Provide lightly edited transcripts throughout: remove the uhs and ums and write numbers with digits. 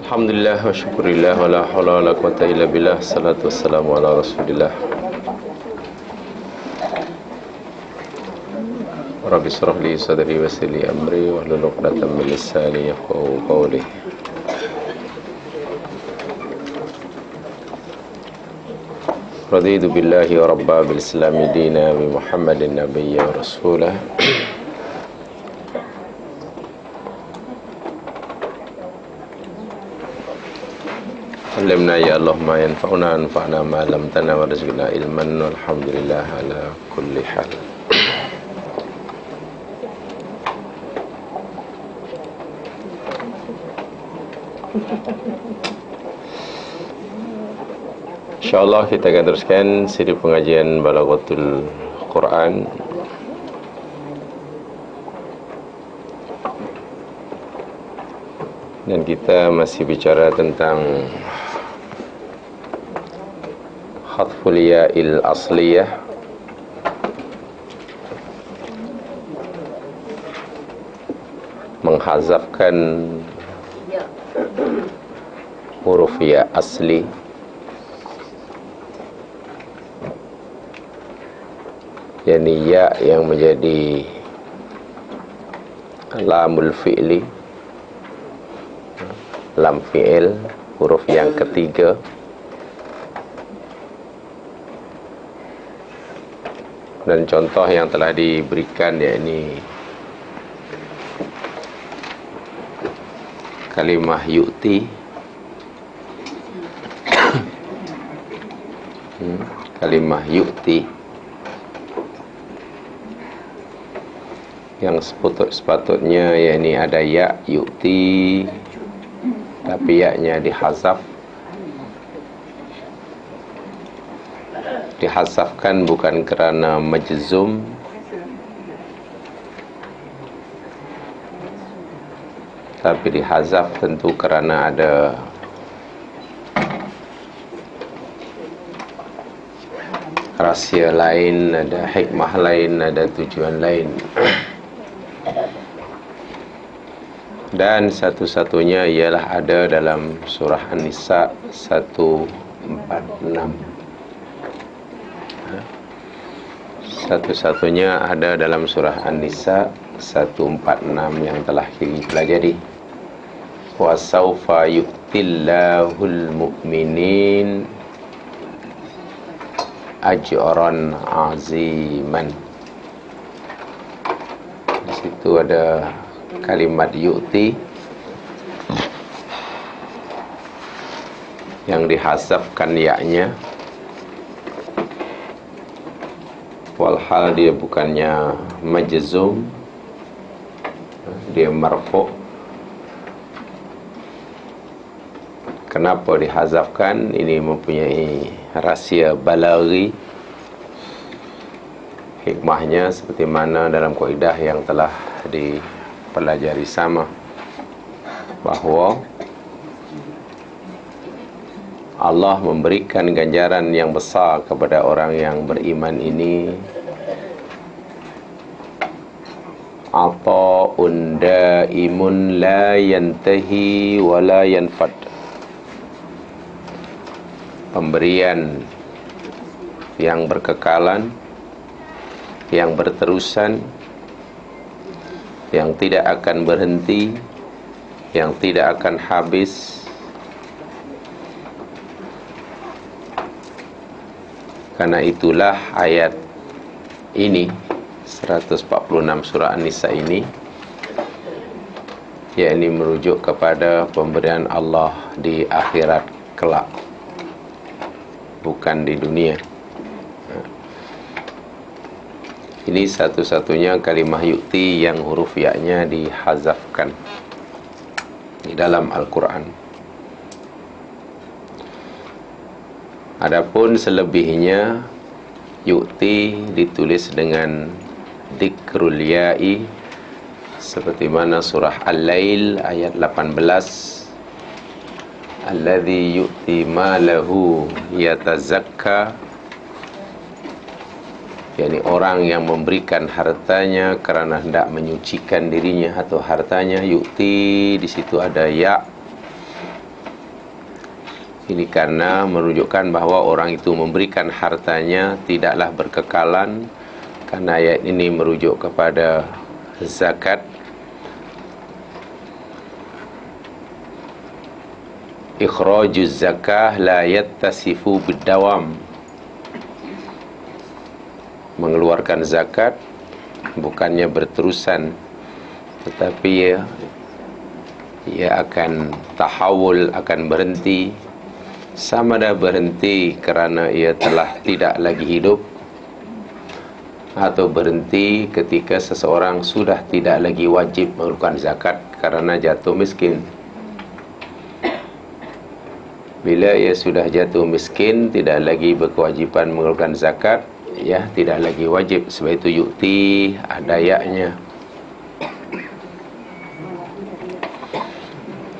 Alhamdulillah wa syukurillah wa la hawla wa la quwata illa billah. Salatu wassalamu ala rasulillah. Rabbi shrah li sadri wa yassir li amri wahlul 'uqdatam min lisani yafqahu qawli. Raditu billahi wa rabba bil islami dina bi Muhammadin nabiyya wa rasulah. Alimna ya Allah ma yanfa'una anfa'na ma lam tana wa rizqna ilman walhamdulillah ala kulli hal. InsyaAllah kita akan teruskan siri pengajian Balaghatul Quran. Dan kita masih bicara tentang Khatful Ya'il Asliyah, menghazafkan huruf ya asli, yakni ya yang menjadi lamul fi'li, lam fi'il, huruf yang ketiga. Dan contoh yang telah diberikan yakni kalimah yu'ti, kalimah yu'ti yang sepatutnya yakni ada ya yu'ti, tapi ya-nya dihazaf. Dihazafkan bukan kerana majzum, tapi dihazaf tentu kerana ada rahsia lain, ada hikmah lain, ada tujuan lain. Dan satu-satunya ialah ada dalam surah An-Nisa 146. Satu-satunya ada dalam surah An-Nisa 146 yang telah kita pelajari. Wa sawfa yu'tillahul mu'minin ajran aziman. Di situ ada kalimat yu'ti yang dihazafkan ya-nya, walhal dia bukannya majzum, dia marfu'. Kenapa dihazafkan? Ini mempunyai rahsia balaghi, hikmahnya seperti mana dalam kaidah yang telah dipelajari sama, bahawa Allah memberikan ganjaran yang besar kepada orang yang beriman ini, ata'un daimun la yantahi wa la yanfad, pemberian yang berkekalan, yang berterusan, yang tidak akan berhenti, yang tidak akan habis. Karena itulah ayat ini 146 surah An-Nisa ini, yakni merujuk kepada pemberian Allah di akhirat kelak, bukan di dunia. Ini satu-satunya kalimah yu'ti yang huruf ya-nya dihazafkan di dalam Al-Quran. Adapun selebihnya yu'ti ditulis dengan dzikrul ya'i, seperti mana surah Al-Lail ayat 18, alladzi yu'ti malahu yatazakka, yakni orang yang memberikan hartanya kerana hendak menyucikan dirinya atau hartanya. Yu'ti di situ ada ya, Ini karena menunjukkan bahawa orang itu memberikan hartanya tidaklah berkekalan, karena ayat ini merujuk kepada zakat. Ikhrajuz zakah la yattasifu biddawam. Mengeluarkan zakat bukannya berterusan, tetapi ia akan tahawul, akan berhenti. Sama ada berhenti kerana ia telah tidak lagi hidup, atau berhenti ketika seseorang sudah tidak lagi wajib mengeluarkan zakat kerana jatuh miskin. Bila ia sudah jatuh miskin, tidak lagi berkewajipan mengeluarkan zakat, ya tidak lagi wajib. Sebab itu yukti adayaknya.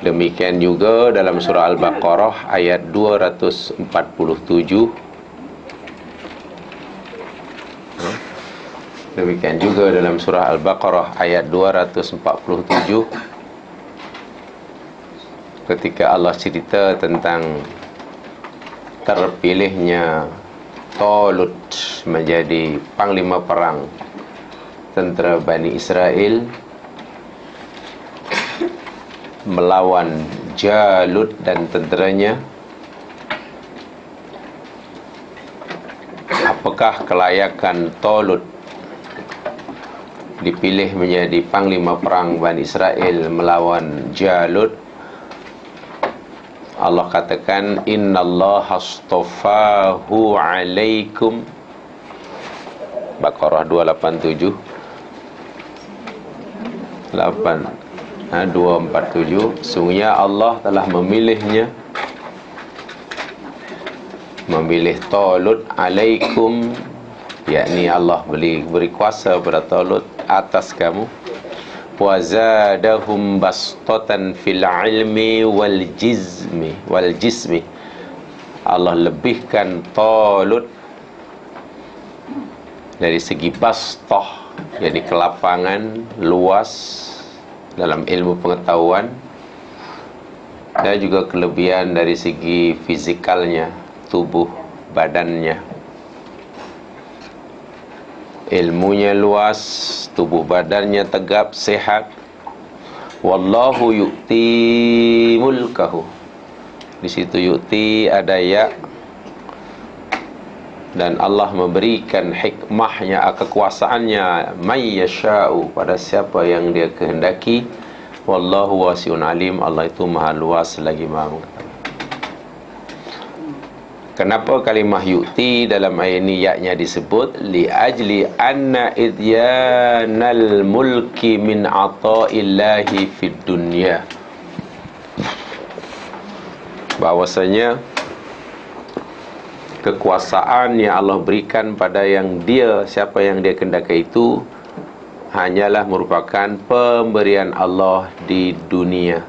Demikian juga dalam surah Al-Baqarah ayat 247. Demikian juga dalam surah Al-Baqarah ayat 247, ketika Allah cerita tentang terpilihnya Talut menjadi panglima perang tentera Bani Israel melawan Jalut dan tenteranya. Apakah kelayakan Talut dipilih menjadi panglima perang Bani Israel melawan Jalut? Allah katakan, innallaha astafahu alaikum. Baqarah 247 247. Sungguhnya Allah telah memilihnya, memilih Talut alaikum, yakni Allah beri kuasa kepada Talut atas kamu. Wa zadahum bastatan fil ilmi wal jismi. Allah lebihkan Talut dari segi bastah, jadi kelapangan, luas dalam ilmu pengetahuan, dan juga kelebihan dari segi fizikalnya, tubuh badannya. Ilmunya luas, tubuh badannya tegap, sehat. Wallahu yu'ti mulkahu. Di situ yu'ti ada ya, dan Allah memberikan hikmahnya, kekuasaannya, may yasha'u, pada siapa yang dia kehendaki. Wallahu wasi'un alim. Allah itu maha luas lagi maha mengetahui. Kenapa kalimah yu'ti dalam ayat ini yaknya disebut? Li ajli anna idyanal mulki min ata'illahi fid dunya. Bahwasanya kekuasaan yang Allah berikan pada yang dia, siapa yang dia kehendaki itu, hanyalah merupakan pemberian Allah di dunia.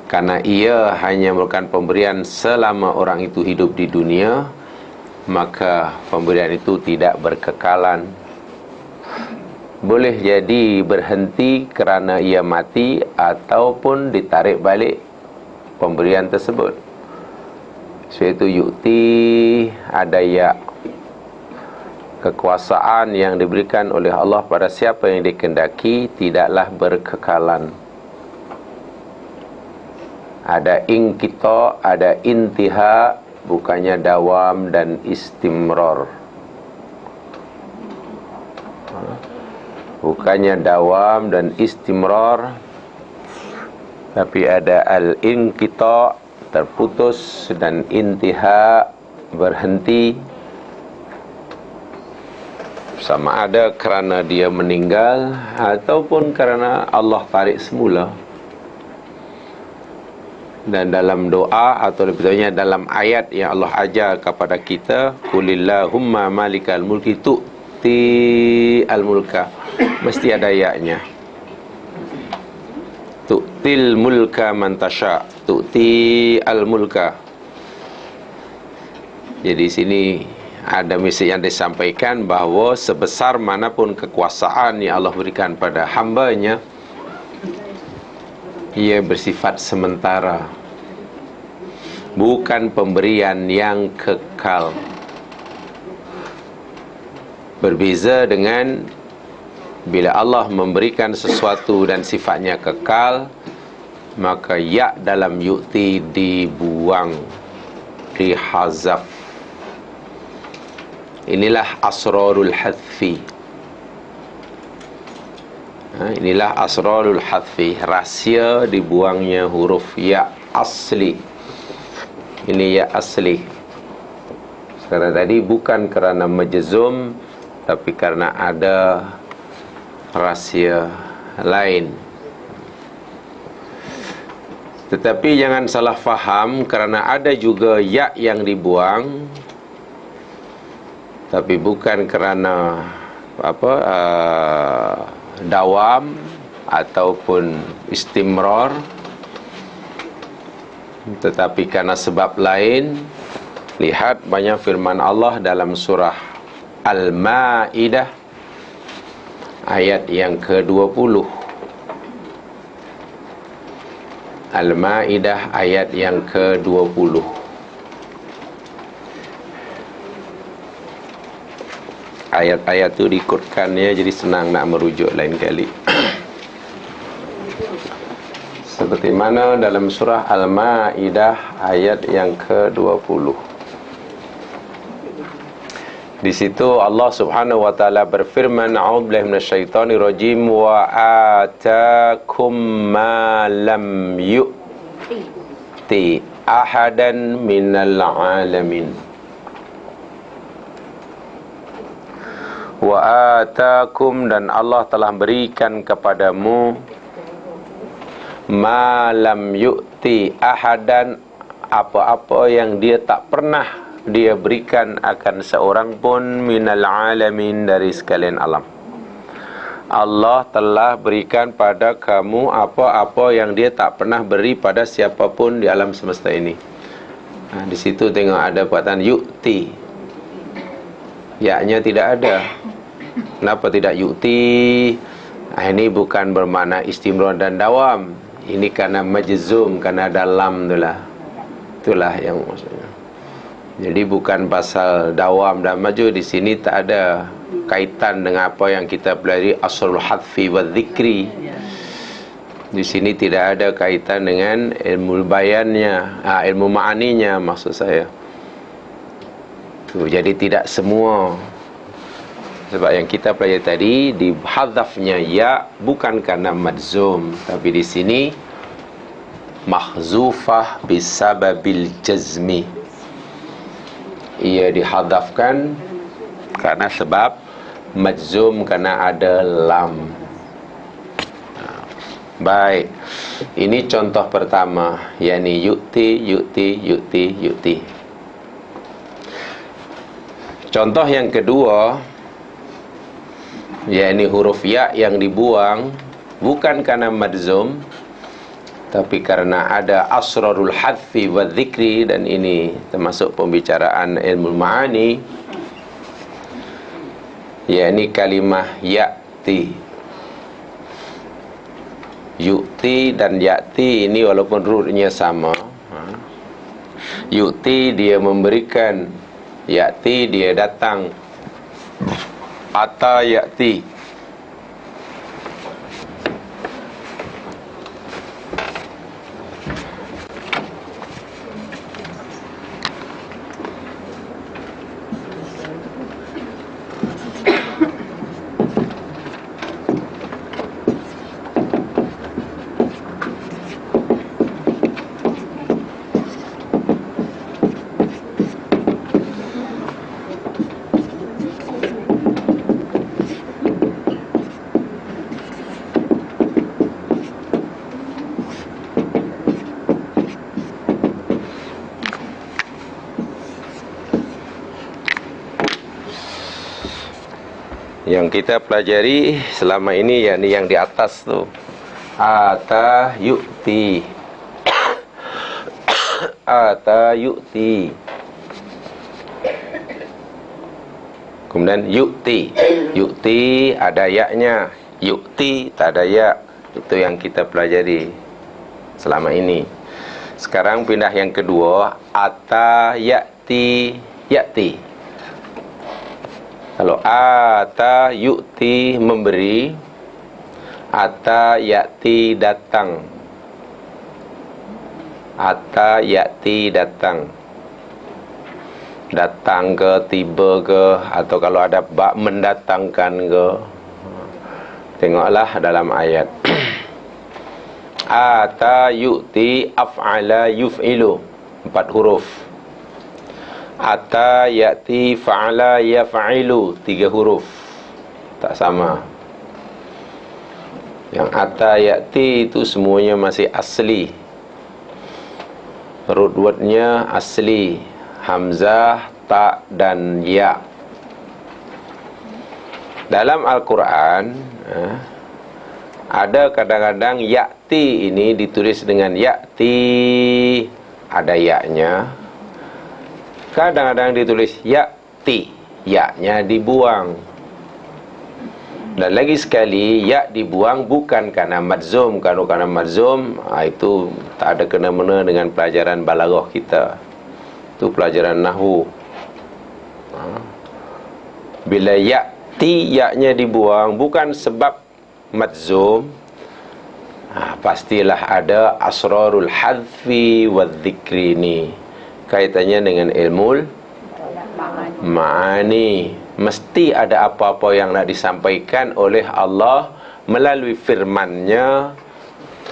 Karena ia hanya merupakan pemberian selama orang itu hidup di dunia, maka pemberian itu tidak berkekalan. Boleh jadi berhenti kerana ia mati, ataupun ditarik balik pemberian tersebut. Sebab itu yu'ti adaya, kekuasaan yang diberikan oleh Allah pada siapa yang dikehendaki tidaklah berkekalan. Ada inqita, ada intiha, bukannya dawam dan istimrar. Bukannya dawam dan istimrar, tapi ada al-inqita, terputus, dan intiha, berhenti. Sama ada kerana dia meninggal, ataupun kerana Allah tarik semula. Dan dalam doa, atau lebih tepatnya dalam ayat yang Allah ajar kepada kita, qulillahumma malikal mulki tu'ti al-mulka, mesti ada ayatnya. Tu'til mulka man tasha, tu'ti al-mulka. Jadi sini ada misi yang disampaikan bahawa sebesar manapun kekuasaan yang Allah berikan pada hambanya, ia bersifat sementara, bukan pemberian yang kekal. Berbeza dengan bila Allah memberikan sesuatu dan sifatnya kekal, maka ya dalam yu'ti dibuang, dihazaf. Inilah asrarul hadfi. Inilah asrarul hadfi, rahsia dibuangnya huruf ya asli. Ini ya asli. Sekarang tadi bukan kerana majzum, tapi karena ada rahsia lain. Tetapi jangan salah faham, kerana ada juga ya yang dibuang, tapi bukan kerana dawam ataupun istimrar, tetapi karena sebab lain. Lihat banyak firman Allah dalam surah Al-Ma'idah ayat yang ke-20. Al-Ma'idah ayat yang ke-20. Ayat-ayat itu diikutkannya, jadi senang nak merujuk lain kali. Seperti mana dalam surah Al-Ma'idah ayat yang ke-20. Di situ Allah Subhanahu wa taala berfirman, a'udzubillahi minasyaitonir rajim, wa ataakum ma lam yu'ti ahadan minal alamin. Wa ataakum, dan Allah telah berikan kepadamu ma lam yu'ti ahadan, apa-apa yang dia tak pernah dia berikan akan seorang pun minal alamin, dari sekalian alam. Allah telah berikan pada kamu apa-apa yang dia tak pernah beri pada siapapun di alam semesta ini. Di situ tengok ada perkataan yu'ti. Ya-nya tidak ada. Kenapa tidak yu'ti? Ini bukan bermakna istimrar dan dawam. Ini karena majzum, karena ada lam itulah. Itulah yang maksudnya. Jadi bukan pasal dawam dan maju. Di sini tak ada kaitan dengan apa yang kita pelajari asrul hadfi wa dzikri. Di sini tidak ada kaitan dengan ilmu bayannya, ilmu ma'aninya maksud saya. Jadi tidak semua. Sebab yang kita pelajari tadi, dihadzafnya ya bukan karena madzum, tapi di sini mahzufah bisababil jazmi. Ia dihadzafkan karena sebab majzum, karena ada lam. Baik, ini contoh pertama, yakni yu'ti, yu'ti, yu'ti, yu'ti. Contoh yang kedua, yakni huruf ya yang dibuang bukan karena madzum, tapi karena ada asrarul hadfi wa dzikri, dan ini termasuk pembicaraan ilmu ma'ani, yakni kalimah ya'ti. Yu'ti dan ya'ti ini walaupun rootnya sama, yu'ti dia memberikan, ya'ti dia datang. Ata ya'ti, yang kita pelajari selama ini, yakni yang di atas tu, ata yu'ti, ata yu'ti, kemudian yu'ti, yu'ti ada ya-nya, yu'ti tak ada ya. Itu yang kita pelajari. selama ini. Sekarang pindah yang kedua, ata ya'ti ya'ti. Kalau ata yu'ti memberi, ata ya'ti datang. Ata ya'ti datang. Datang ke, tiba ke, atau kalau ada bab mendatangkan ke. Tengoklah dalam ayat. Ata yu'ti af'ala yuf'ilu, 4 huruf. Ata ya'ti fa'ala yaf'ilu, 3 huruf. Tak sama. Yang ata ya'ti itu semuanya masih asli. Root wordnya asli. Hamzah, ta dan ya. Dalam Al-Quran ada kadang-kadang ya'ti ini ditulis dengan ya'ti, ada ya-nya. Kadang-kadang ditulis ya'ti, ya-nya dibuang. Dan lagi sekali, ya dibuang bukan karena madzum. Kalau karena madzum, itu tak ada kena-mena dengan pelajaran balaghah kita. Itu pelajaran nahwu. Bila ya'ti, ya-nya dibuang bukan sebab madzum, pastilah ada asrarul hadfi wa dzikri ini. Kaitannya dengan ilmu ma'ani. Mesti ada apa-apa yang nak disampaikan oleh Allah melalui firman-Nya.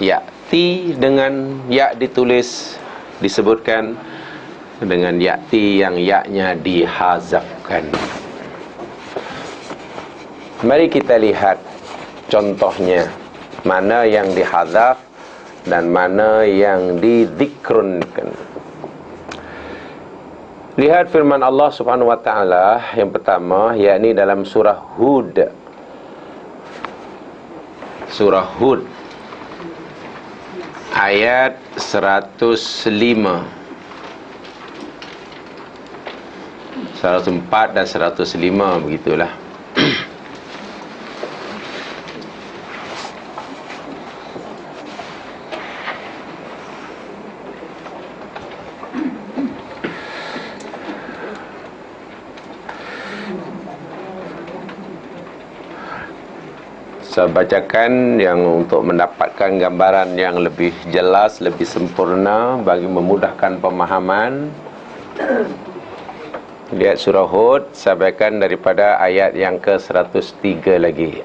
Ya'ti dengan ya ditulis, disebutkan dengan ya'ti yang ya-nya dihazafkan. Mari kita lihat contohnya, mana yang dihazaf dan mana yang didzikrunkan. Lihat firman Allah Subhanahu wa taala yang pertama, yakni dalam surah Hud. Surah Hud ayat 105. 104 dan 105 begitulah. Saya bacakan yang untuk mendapatkan gambaran yang lebih jelas, lebih sempurna bagi memudahkan pemahaman. Lihat surah Hud, saya bacakan daripada ayat yang ke-103 lagi.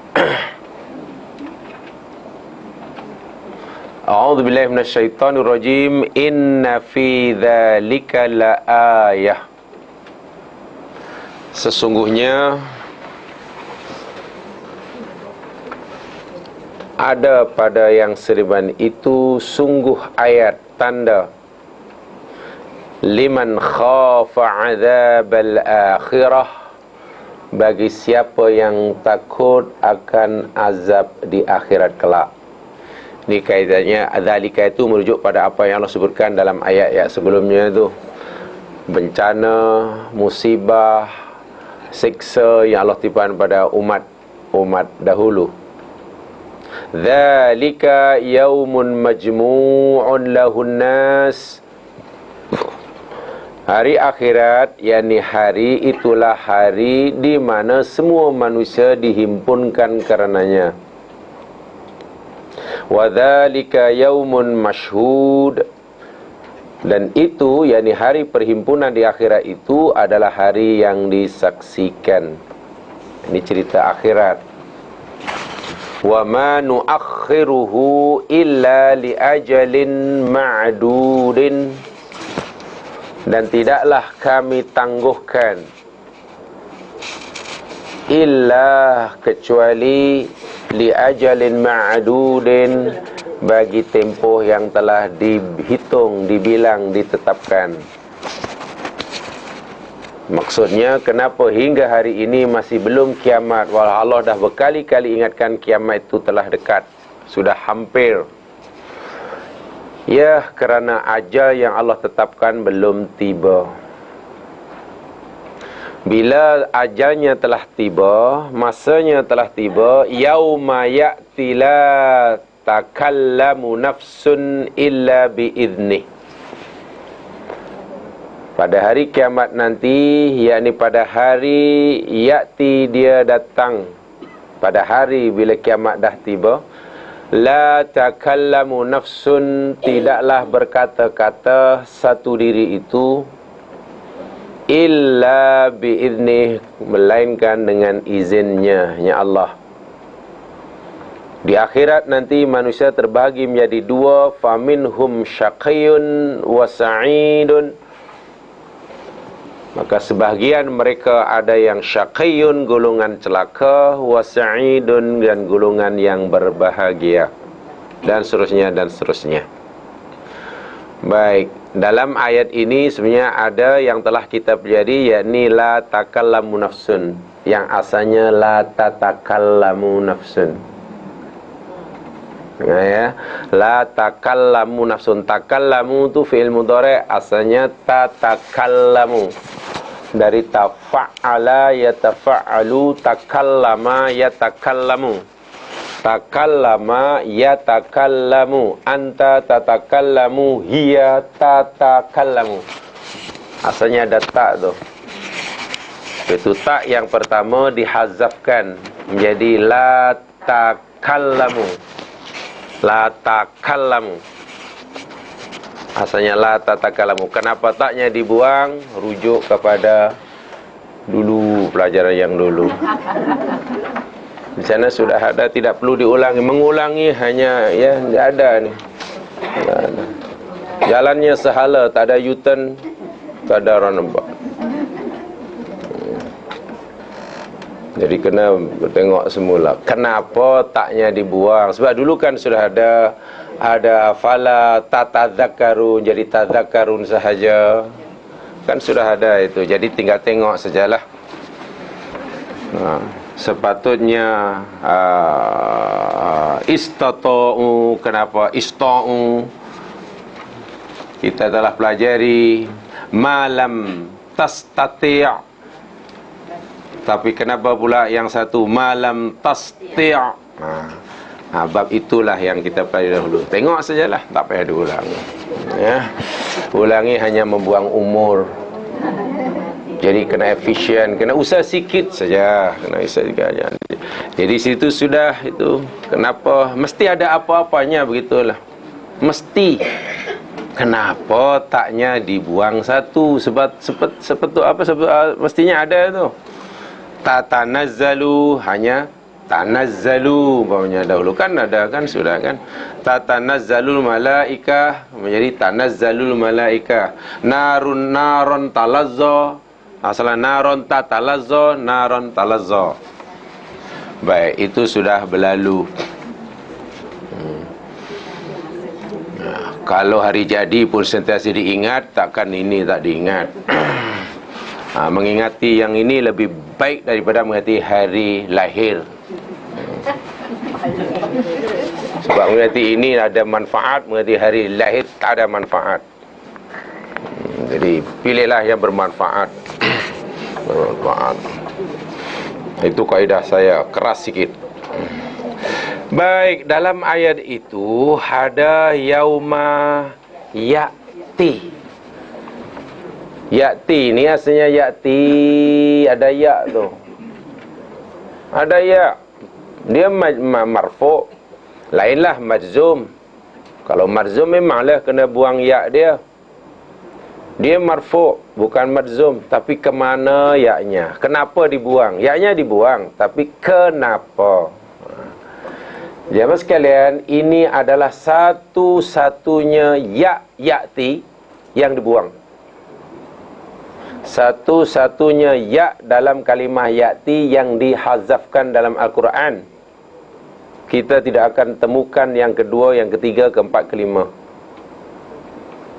A'udzubillahi minasyaitonirrajim. Inna fi dzalika laayah. Sesungguhnya ada pada yang seriban itu sungguh ayat tanda liman khafa adzabal akhirah, bagi siapa yang takut akan azab di akhirat kelak. Ini kaitannya adzalika itu merujuk pada apa yang Allah sebutkan dalam ayat-ayat sebelumnya itu. Bencana, musibah, siksa yang Allah timpakan pada umat dahulu. Dzalika yaumun majmu'un lahun nas. Hari akhirat, yakni hari itulah hari di mana semua manusia dihimpunkan karenanya. Wa dzalika yaumun mashhud. Dan itu, yakni hari perhimpunan di akhirat itu adalah hari yang disaksikan. Ini cerita akhirat. Wa ma nu'akhiruhu illa li ajalin ma'dudin. Dan tidaklah kami tangguhkan illa kecuali li ajalin ma'dudin, bagi tempoh yang telah dihitung, dibilang, ditetapkan. Maksudnya, kenapa hingga hari ini masih belum kiamat, walau Allah dah berkali-kali ingatkan kiamat itu telah dekat, sudah hampir. Ya, kerana ajal yang Allah tetapkan belum tiba. Bila ajalnya telah tiba, masanya telah tiba, yauma ya'ti la takallamu nafsun illa biiznih. Pada hari kiamat nanti, yakni pada hari ya'ti, dia datang, pada hari bila kiamat dah tiba, la takallamu nafsun, tidaklah berkata-kata satu diri itu, illa biiznih, melainkan dengan izinnya, ya Allah. Di akhirat nanti manusia terbagi menjadi dua, faminhum syaqiyun wa sa'idun. Maka sebahagian mereka ada yang syaqiyun, golongan celaka, wa sa'idun, dan golongan yang berbahagia, dan seterusnya dan seterusnya. Baik, dalam ayat ini sebenarnya ada yang telah kita pelajari, yakni la takallamu nafsun, yang asalnya la tatakallamu nafsun. Ya, la takallamu nafsun. Takallamu tu fi'il mudhari', asalnya tatakallamu, dari tafa'ala yatafa'alu, takallama yatakallamu. Takallama yatakallamu, anta tatakallamu, hiya tatakallamu. Asalnya ada tak tu. Itu tak yang pertama dihazafkan menjadi la takallamu. La takallamu, asalnya la tatakallamu. Kenapa taknya dibuang? Rujuk kepada dulu, pelajaran yang dulu. Di sana sudah ada, tidak perlu diulangi. Mengulangi hanya, ya, ada ni. Jalannya sehala, tak ada U-turn, tak ada roundabout. Jadi kena tengok semula kenapa taknya dibuang. Sebab dulu kan sudah ada fala tatadzakkarun, jadi tadzakkarun sahaja. Kan sudah ada itu. Jadi tinggal tengok sajalah. Sepatutnya istata'u, kenapa ista'u? Kita telah pelajari malam tastati'. Tapi kenapa pula yang satu malam tasti'? Bab itulah yang kita pelajari dahulu. Tengok sajalah, tak payah diulang. Ya. Ulangi hanya membuang umur. Jadi kena efisien, kena usaha sikit saja, kena usaha sikit saja. Jadi situ sudah itu. Kenapa? Mesti ada apa-apanya, begitulah. Mesti. Kenapa taknya dibuang satu? Sebab mestinya ada tu. Tatanazzalu, hanya tanazzalu bawahnya dahulu kan ada kan, sudah kan. Tatanazzalul malaikah menjadi tanazzalul malaikah. Naron talazza, asalnya naron tatalazza, naron talazza. Baik, itu sudah berlalu. Kalau hari jadi pun sentiasa diingat, takkan ini tak diingat. Mengingati yang ini lebih baik daripada mengingati hari lahir. Sebab mengingati ini ada manfaat, mengingati hari lahir tak ada manfaat. Jadi pilihlah yang bermanfaat. Bermanfaat. Itu kaedah saya, keras sikit. Baik, dalam ayat itu ada yauma ya'ti. Ya'ti ni asalnya ya'ti, ada ya tu. Ada ya. Dia marfu'. Lainlah majzum. Kalau majzum memanglah kena buang ya dia. Dia marfu', bukan majzum. Tapi ke mana ya-nya? Kenapa dibuang? Ya-nya dibuang, tapi kenapa? Jemaah sekalian, ini adalah satu-satunya ya'ti yang dibuang. Satu-satunya ya dalam kalimah ya'ti yang dihazafkan dalam Al-Quran. Kita tidak akan temukan yang kedua, yang ketiga, keempat, kelima.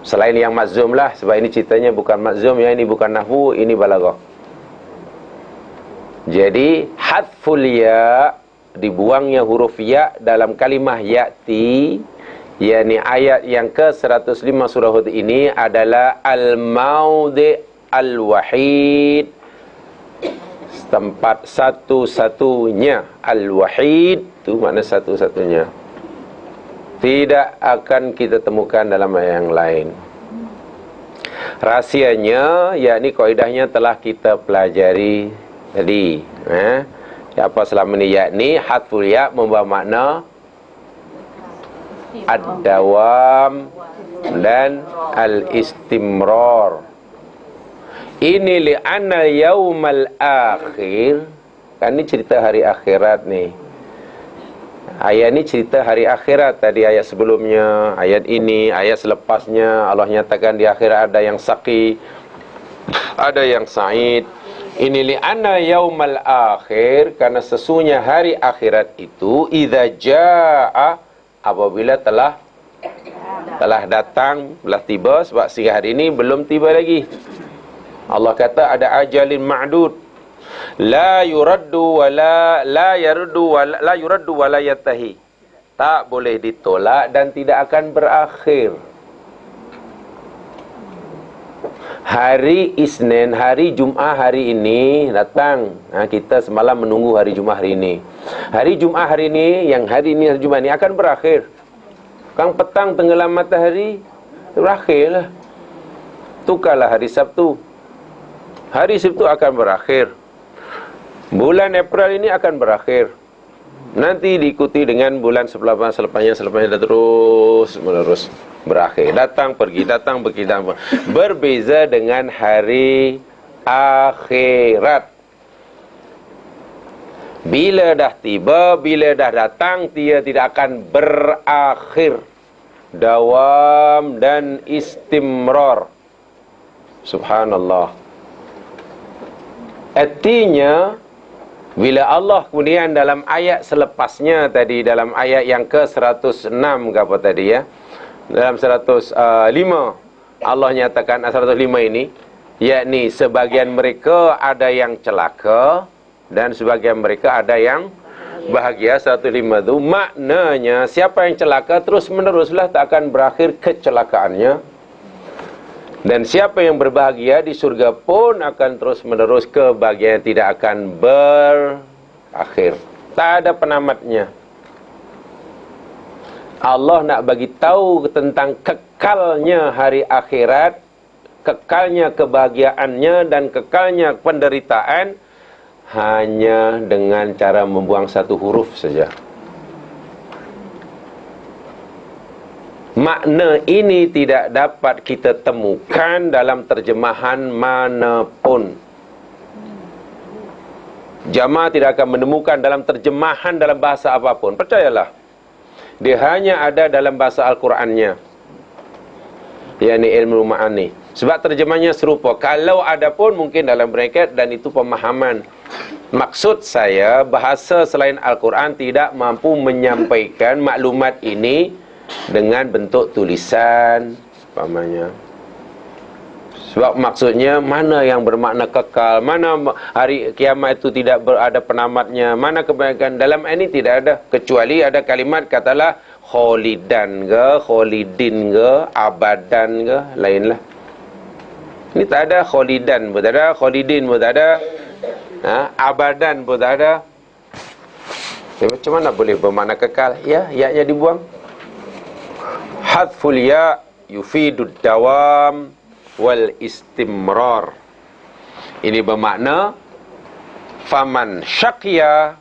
Selain yang mazum lah, sebab ini ceritanya bukan mazum, yang ini bukan nahwu, ini balaghah. Jadi hadful ya, dibuangnya huruf ya dalam kalimah ya'ti, yakni ayat yang ke-105 surah Hud ini adalah al-maudi' al-wahid, tempat satu-satunya. Al-wahid itu makna satu-satunya. Tidak akan kita temukan dalam ayat yang lain. Rahsianya, yakni kaidahnya telah kita pelajari tadi. Apa selama ni, yakni hadful ya membawa makna ad-dawam dan al-istimrar. Ini li'anna yaumal akhir. Kan ni cerita hari akhirat ni. Ayat ni cerita hari akhirat. Tadi ayat sebelumnya, ayat ini, ayat selepasnya Allah nyatakan di akhirat ada yang saqi, ada yang sa'id. Ini li'anna yaumal akhir, karena sesungguhnya hari akhirat itu idza jaa, apabila telah datang, telah tiba. Sebab sehingga hari ini belum tiba lagi. Allah kata ada ajalin ma'dud, la yuraddu wala la yaruddu wala la yuraddu wala yatahi. Tak boleh ditolak dan tidak akan berakhir. Hari Isnin, hari Jumaat hari ini datang. Kita semalam menunggu hari Jumaat hari ini. Hari Jumaat hari ini, yang hari ini, hari Jumaat ini akan berakhir. Kang petang tenggelam matahari, berakhirlah. Tukarlah hari Sabtu. Hari Sabtu akan berakhir. Bulan April ini akan berakhir. Nanti diikuti dengan bulan selepasnya dan terus menerus berakhir. Datang pergi, datang pergi, datang. Berbeza dengan hari akhirat. Bila dah tiba, bila dah datang, dia tidak akan berakhir. Dawam dan istimrar. Subhanallah. Artinya, bila Allah kemudian dalam ayat selepasnya tadi, dalam ayat yang ke-106 ke apa tadi ya, dalam 105 Allah nyatakan 105 ini, yakni sebagian mereka ada yang celaka dan sebagian mereka ada yang bahagia. 105 itu maknanya siapa yang celaka terus meneruslah tak akan berakhir kecelakaannya. Dan siapa yang berbahagia di surga pun akan terus menerus kebahagiaan, tidak akan berakhir. Tak ada penamatnya. Allah nak bagi tahu tentang kekalnya hari akhirat, kekalnya kebahagiaannya dan kekalnya penderitaan hanya dengan cara membuang satu huruf saja. Makna ini tidak dapat kita temukan dalam terjemahan manapun. Jamaah tidak akan menemukan dalam terjemahan dalam bahasa apapun. Percayalah. Dia hanya ada dalam bahasa Al-Qurannya, yakni ilmu ma'ani. Sebab terjemahnya serupa. Kalau ada pun mungkin dalam bracket, dan itu pemahaman. Maksud saya, bahasa selain Al-Quran tidak mampu menyampaikan maklumat ini dengan bentuk tulisan, umpamanya. Sebab maksudnya mana yang bermakna kekal, mana hari kiamat itu tidak ada penamatnya, mana kebaikan. Dalam ini tidak ada, kecuali ada kalimat katalah kholidan ke, kholidin ke, abadan ke, lainlah. Ini tak ada kholidan pun tak ada, kholidin pun tak ada, abadan pun tak ada. Macam mana boleh bermakna kekal? Ya, ya-nya dibuang. Hadful ya yufidud dawam wal istimrar. Ini bermakna faman syaqya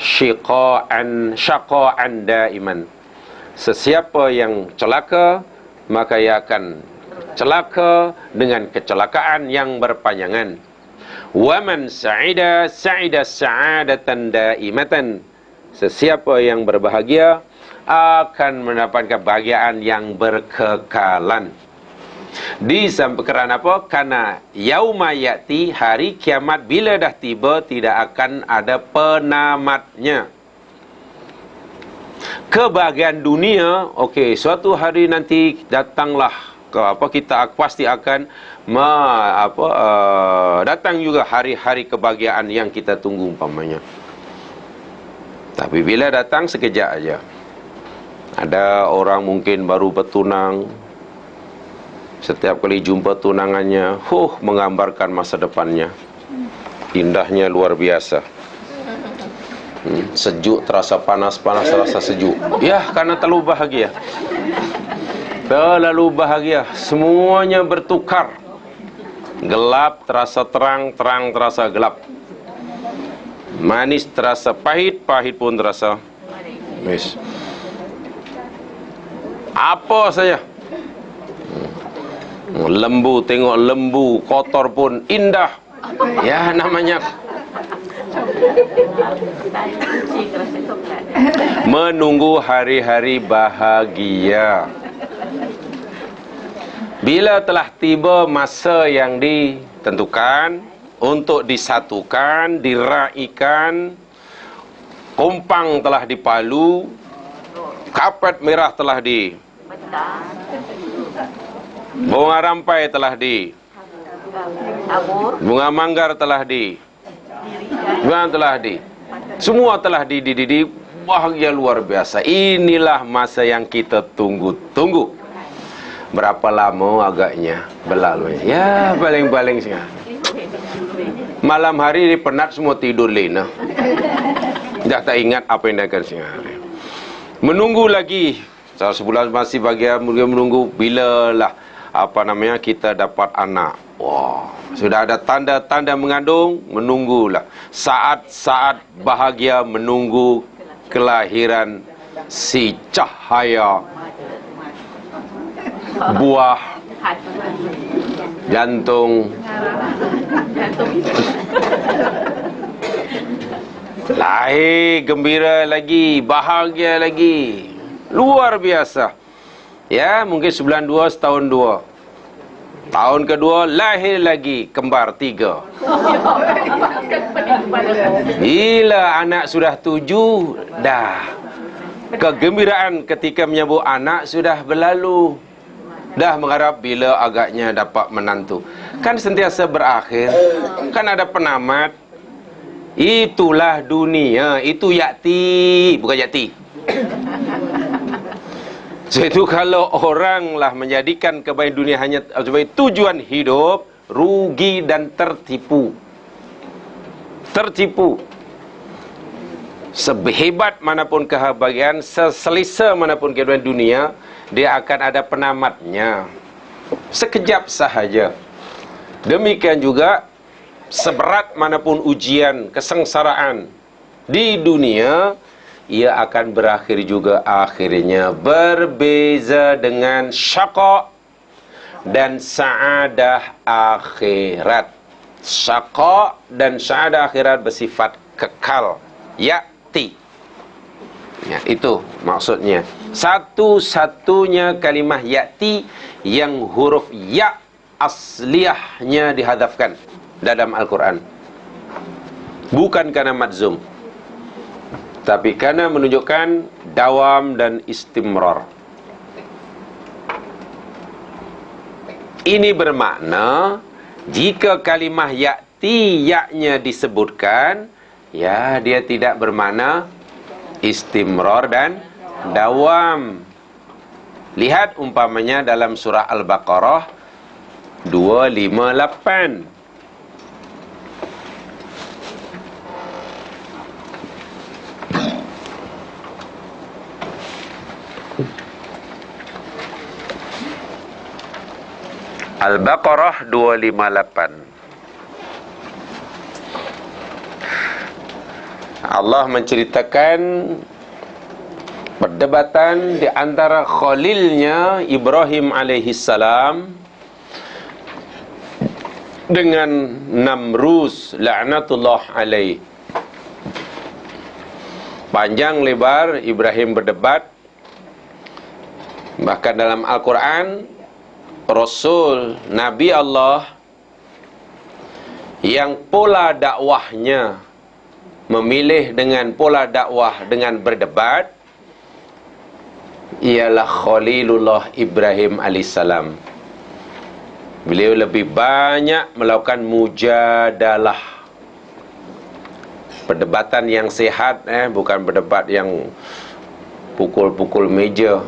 syaqa'an daiman. Sesiapa yang celaka, maka ia akan celaka dengan kecelakaan yang berpanjangan. Wa man sa'ida sa'adatan daimatan. Sesiapa yang berbahagia akan mendapatkan kebahagiaan yang berkekalan. Kerana apa? Karena yauma ya'ti, hari kiamat bila dah tiba tidak akan ada penamatnya. Kebahagiaan dunia, okey, suatu hari nanti datanglah kita pasti akan datang juga hari-hari kebahagiaan yang kita tunggu umpamanya. Tapi bila datang sekejap aja. Ada orang mungkin baru bertunang, setiap kali jumpa tunangannya, menggambarkan masa depannya. Indahnya luar biasa. Sejuk terasa panas, panas terasa sejuk. Ya, karena terlalu bahagia. Terlalu bahagia. Semuanya bertukar. Gelap terasa terang, terang terasa gelap. Manis terasa pahit, pahit pun terasa manis. Apa saja. Lembu, tengok lembu kotor pun indah. Ya, namanya menunggu hari-hari bahagia. Bila telah tiba masa yang ditentukan untuk disatukan, diraikan, kompang telah dipalu, kapet merah telah di, bunga rampai telah di, bunga manggar telah di, bunga telah di, semua telah di, bahagia luar biasa. Inilah masa yang kita tunggu-tunggu. Berapa lama agaknya berlalu? Ya, paling-paling sih. Malam hari penat semua tidur lena. Dah tak ingat apa yang akan siang hari. Menunggu lagi. Sebulan masih bahagia menunggu bila lah kita dapat anak. Wah, sudah ada tanda-tanda mengandung, menunggulah. Saat-saat bahagia menunggu kelahiran si cahaya buah jantung. Lahir gembira lagi, bahagia lagi, luar biasa. Ya, mungkin sebulan 2, setahun 2. Tahun kedua lahir lagi kembar 3. Bila anak sudah 7, dah kegembiraan ketika menyambut anak sudah berlalu. Dah mengharap bila agaknya dapat menantu. Kan sentiasa berakhir. Kan ada penamat. Itulah dunia. Itu yakti, bukan yakti. Jadi kalau orang lah menjadikan kebaikan dunia hanya sebagai tujuan hidup, rugi dan tertipu. Tertipu. Sehebat manapun kebahagiaan, seselesa manapun kehidupan dunia, dia akan ada penamatnya. Sekejap sahaja. Demikian juga seberat manapun ujian, kesengsaraan di dunia, ia akan berakhir juga akhirnya. Berbeza dengan syaqa dan sa'adah akhirat. Syaqa dan sa'adah akhirat bersifat kekal. Ya'ti. Ya, itu maksudnya. Satu-satunya kalimah ya'ti yang huruf ya' asliyahnya dihadafkan dalam Al-Quran. Bukan karena madzum, tapi karena menunjukkan dawam dan istimrar. Ini bermakna jika kalimah ya'ti ya-nya disebutkan, ya dia tidak bermakna istimrar dan dawam. Lihat umpamanya dalam surah Al-Baqarah 258. Al-Baqarah 258. Allah menceritakan perdebatan di antara khalilnya Ibrahim alaihissalam dengan Namrus laknatullah alaih. Panjang lebar Ibrahim berdebat. Bahkan dalam Al-Quran, Rasul Nabi Allah yang pola dakwahnya memilih dengan pola dakwah dengan berdebat ialah Khalilullah Ibrahim alaihissalam. Beliau lebih banyak melakukan mujadalah, perdebatan yang sehat, bukan berdebat yang pukul-pukul meja.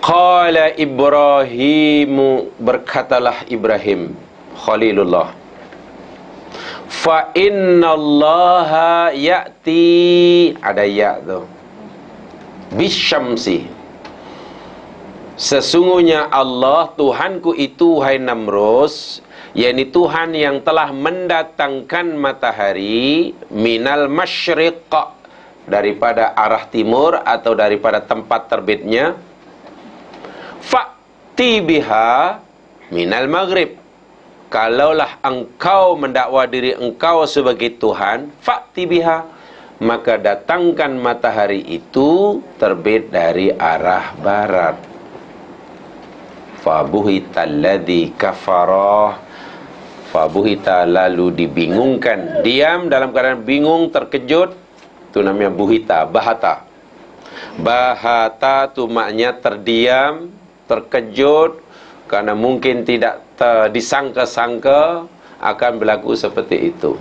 Qala Ibrahimu, berkatalah Ibrahim Khalilullah, Fa innallaha ya'ti, ada ya tu, bisyamsi, sesungguhnya Allah Tuhanku itu, hai Namrus, yakni Tuhan yang telah mendatangkan matahari, minal masyriq, daripada arah timur atau daripada tempat terbitnya, fa'ti biha minal maghrib, kalaulah engkau mendakwa diri engkau sebagai Tuhan, fa'ti biha, maka datangkan matahari itu terbit dari arah barat. Fabuhita alladhi kafarah, fabuhita, lalu dibingungkan, diam dalam keadaan bingung, terkejut, itu namanya buhita, bahata. Bahata tu maknanya terdiam, terkejut, karena mungkin tidak disangka-sangka akan berlaku seperti itu.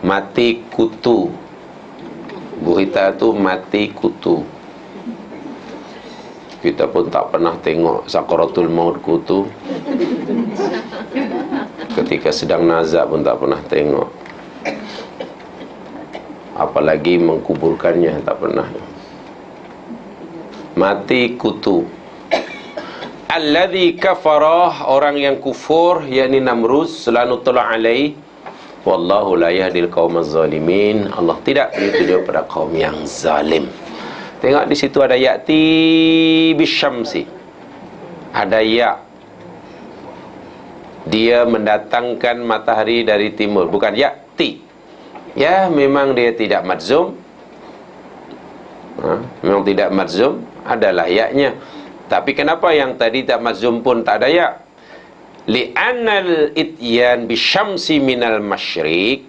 Mati kutu, buhita tu mati kutu. Kita pun tak pernah tengok sakaratul maut kutu. Ketika sedang nazak pun tak pernah tengok, apalagi mengkuburkannya, tak pernah. Mati kutu. Alladhi kafarah, orang yang kufur, yakni Namrus, lanutullah alaih. Wallahu la yahdil qaumaz zalimin, Allah tidak menunjuk pada kaum yang zalim. Tengok di situ ada ya'ti bisyamsi, ada ya, dia mendatangkan matahari dari timur, bukan ya'ti. Ya, memang dia tidak madzum, memang tidak madzum, adalah ya-nya. Tapi kenapa yang tadi tak madzum pun tak ada ya? Li'annal ityan bisyamsi minal masyriq,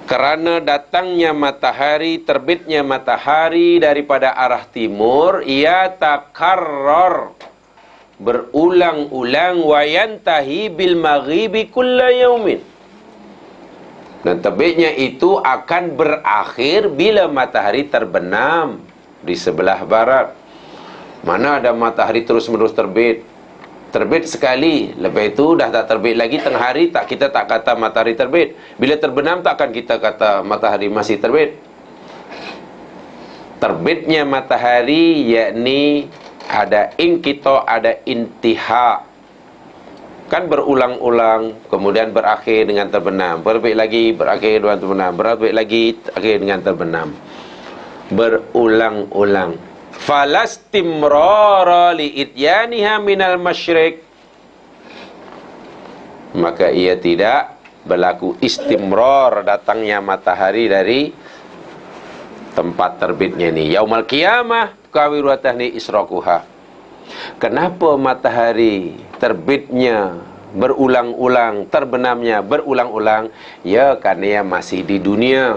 karena datangnya matahari, terbitnya matahari daripada arah timur, ia takarrar, berulang-ulang, wa yantahi bil maghribi kulla yaumin, dan terbitnya itu akan berakhir bila matahari terbenam di sebelah barat. Mana ada matahari terus-menerus terbit? Terbit sekali, lepas itu dah tak terbit lagi, tengah hari tak, kita tak kata matahari terbit. Bila terbenam takkan kita kata matahari masih terbit. Terbitnya matahari yakni ada inqita, ada intiha, kan berulang-ulang, kemudian berakhir dengan terbenam, berbit lagi, berakhir dengan terbenam, berbit lagi, akhir dengan terbenam, berulang-ulang. Falastimrara li ityaniha minal masyriq, maka ia tidak berlaku istimrar, datangnya matahari dari tempat terbitnya ni. Yaumal qiyamah kawiruatahni israquha. Kenapa matahari terbitnya berulang-ulang, terbenamnya berulang-ulang? Ya, karena ia masih di dunia.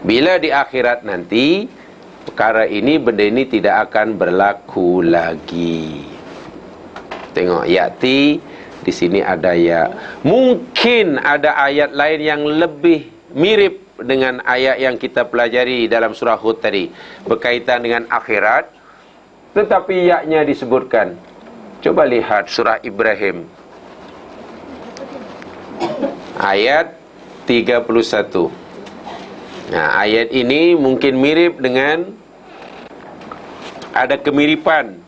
Bila di akhirat nanti, perkara ini, benda ini tidak akan berlaku lagi. Tengok, ya'ti, di sini ada ya. Mungkin ada ayat lain yang lebih mirip dengan ayat yang kita pelajari dalam surah Hud tadi, berkaitan dengan akhirat, tetapi ya-nya disebutkan. Coba lihat surah Ibrahim ayat 31. Nah, ayat ini mungkin mirip dengan, ada kemiripan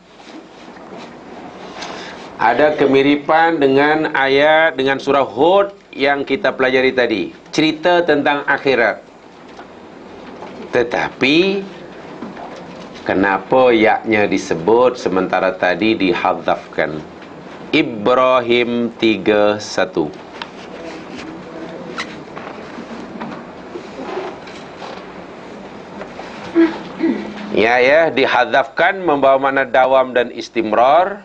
dengan ayat, dengan surah Hud yang kita pelajari tadi, cerita tentang akhirat. Tetapi kenapa ya-nya disebut sementara tadi dihadzafkan? Ibrahim 31. Ya, dihadzafkan membawa makna dawam dan istimrar.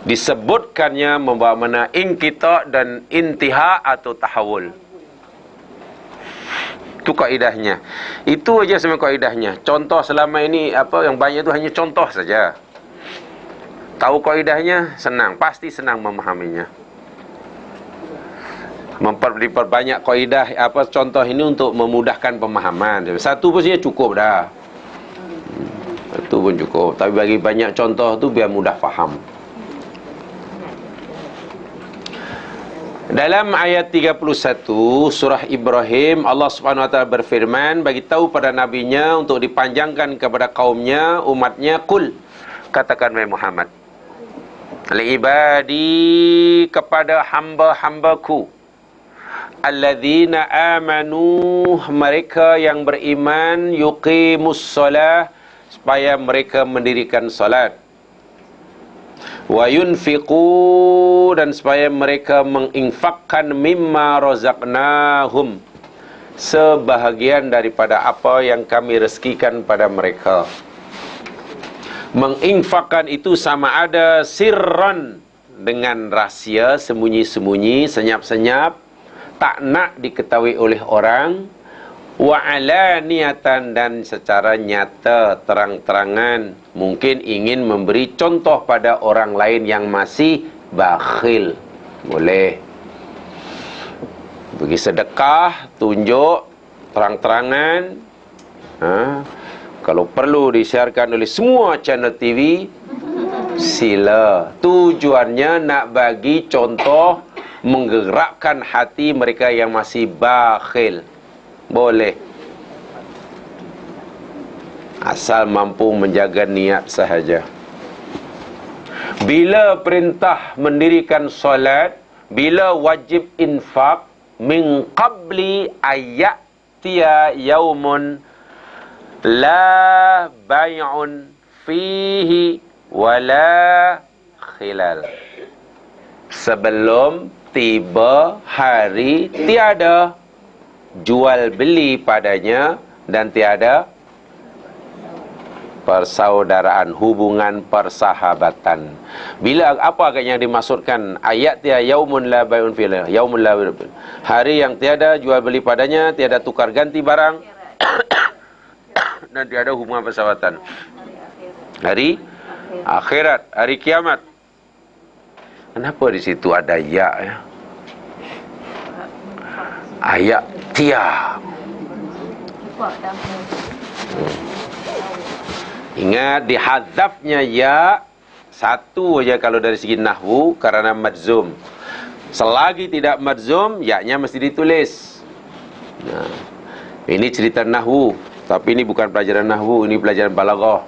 Disebutkannya membawa makna inqita dan intiha atau tahawul. Itu kaidahnya. Itu aja semua kaidahnya. Contoh selama ini apa yang banyak itu hanya contoh saja. Tahu kaidahnya senang, pasti senang memahaminya. Diperbanyak kaidah apa contoh ini untuk memudahkan pemahaman. Satu pun saja cukup dah. Satu pun cukup. Tapi bagi banyak contoh tu biar mudah faham. Dalam ayat 31 surah Ibrahim, Allah Subhanahu wa taala berfirman, bagi tahu pada nabinya untuk dipanjangkan kepada kaumnya, umatnya, qul, katakan wahai Muhammad, li ibadi, kepada hamba-hambaku, alladzina amanu, mereka yang beriman, yuqimus shalah, supaya mereka mendirikan salat, wa yunfiqu, dan supaya mereka menginfakkan mimma razaqnahum, sebahagian daripada apa yang kami rezekikan pada mereka. Menginfakkan itu sama ada sirran, dengan rahsia, sembunyi-sembunyi, senyap-senyap, tak nak diketahui oleh orang, wa alaniyatan, dan secara nyata, terang-terangan, mungkin ingin memberi contoh pada orang lain yang masih bakhil, boleh. Bagi sedekah, tunjuk terang-terangan, kalau perlu disiarkan oleh semua channel TV, sila. Tujuannya nak bagi contoh, menggerakkan hati mereka yang masih bakhil, boleh, asal mampu menjaga niat sahaja. Bila perintah mendirikan solat, bila wajib infak, min qabli ayatiya yaumun la bay'un fihi wala khilal, sebelum tiba hari tiada jual beli padanya dan tiada persaudaraan, hubungan persahabatan. Bila apa yang dimaksudkan ayat dia yaumun la bai'un fihi, yaumun la, hari yang tiada jual beli padanya, tiada tukar ganti barang dan tiada hubungan persahabatan. Hari akhirat, hari kiamat. Kenapa di situ ada ya? Ayat tia. Ingat dihadzafnya ya satu aja kalau dari segi nahwu, karena madzum. Selagi tidak madzum, ya-nya mesti ditulis. Nah, ini cerita nahwu, tapi ini bukan pelajaran nahwu, ini pelajaran balaghah.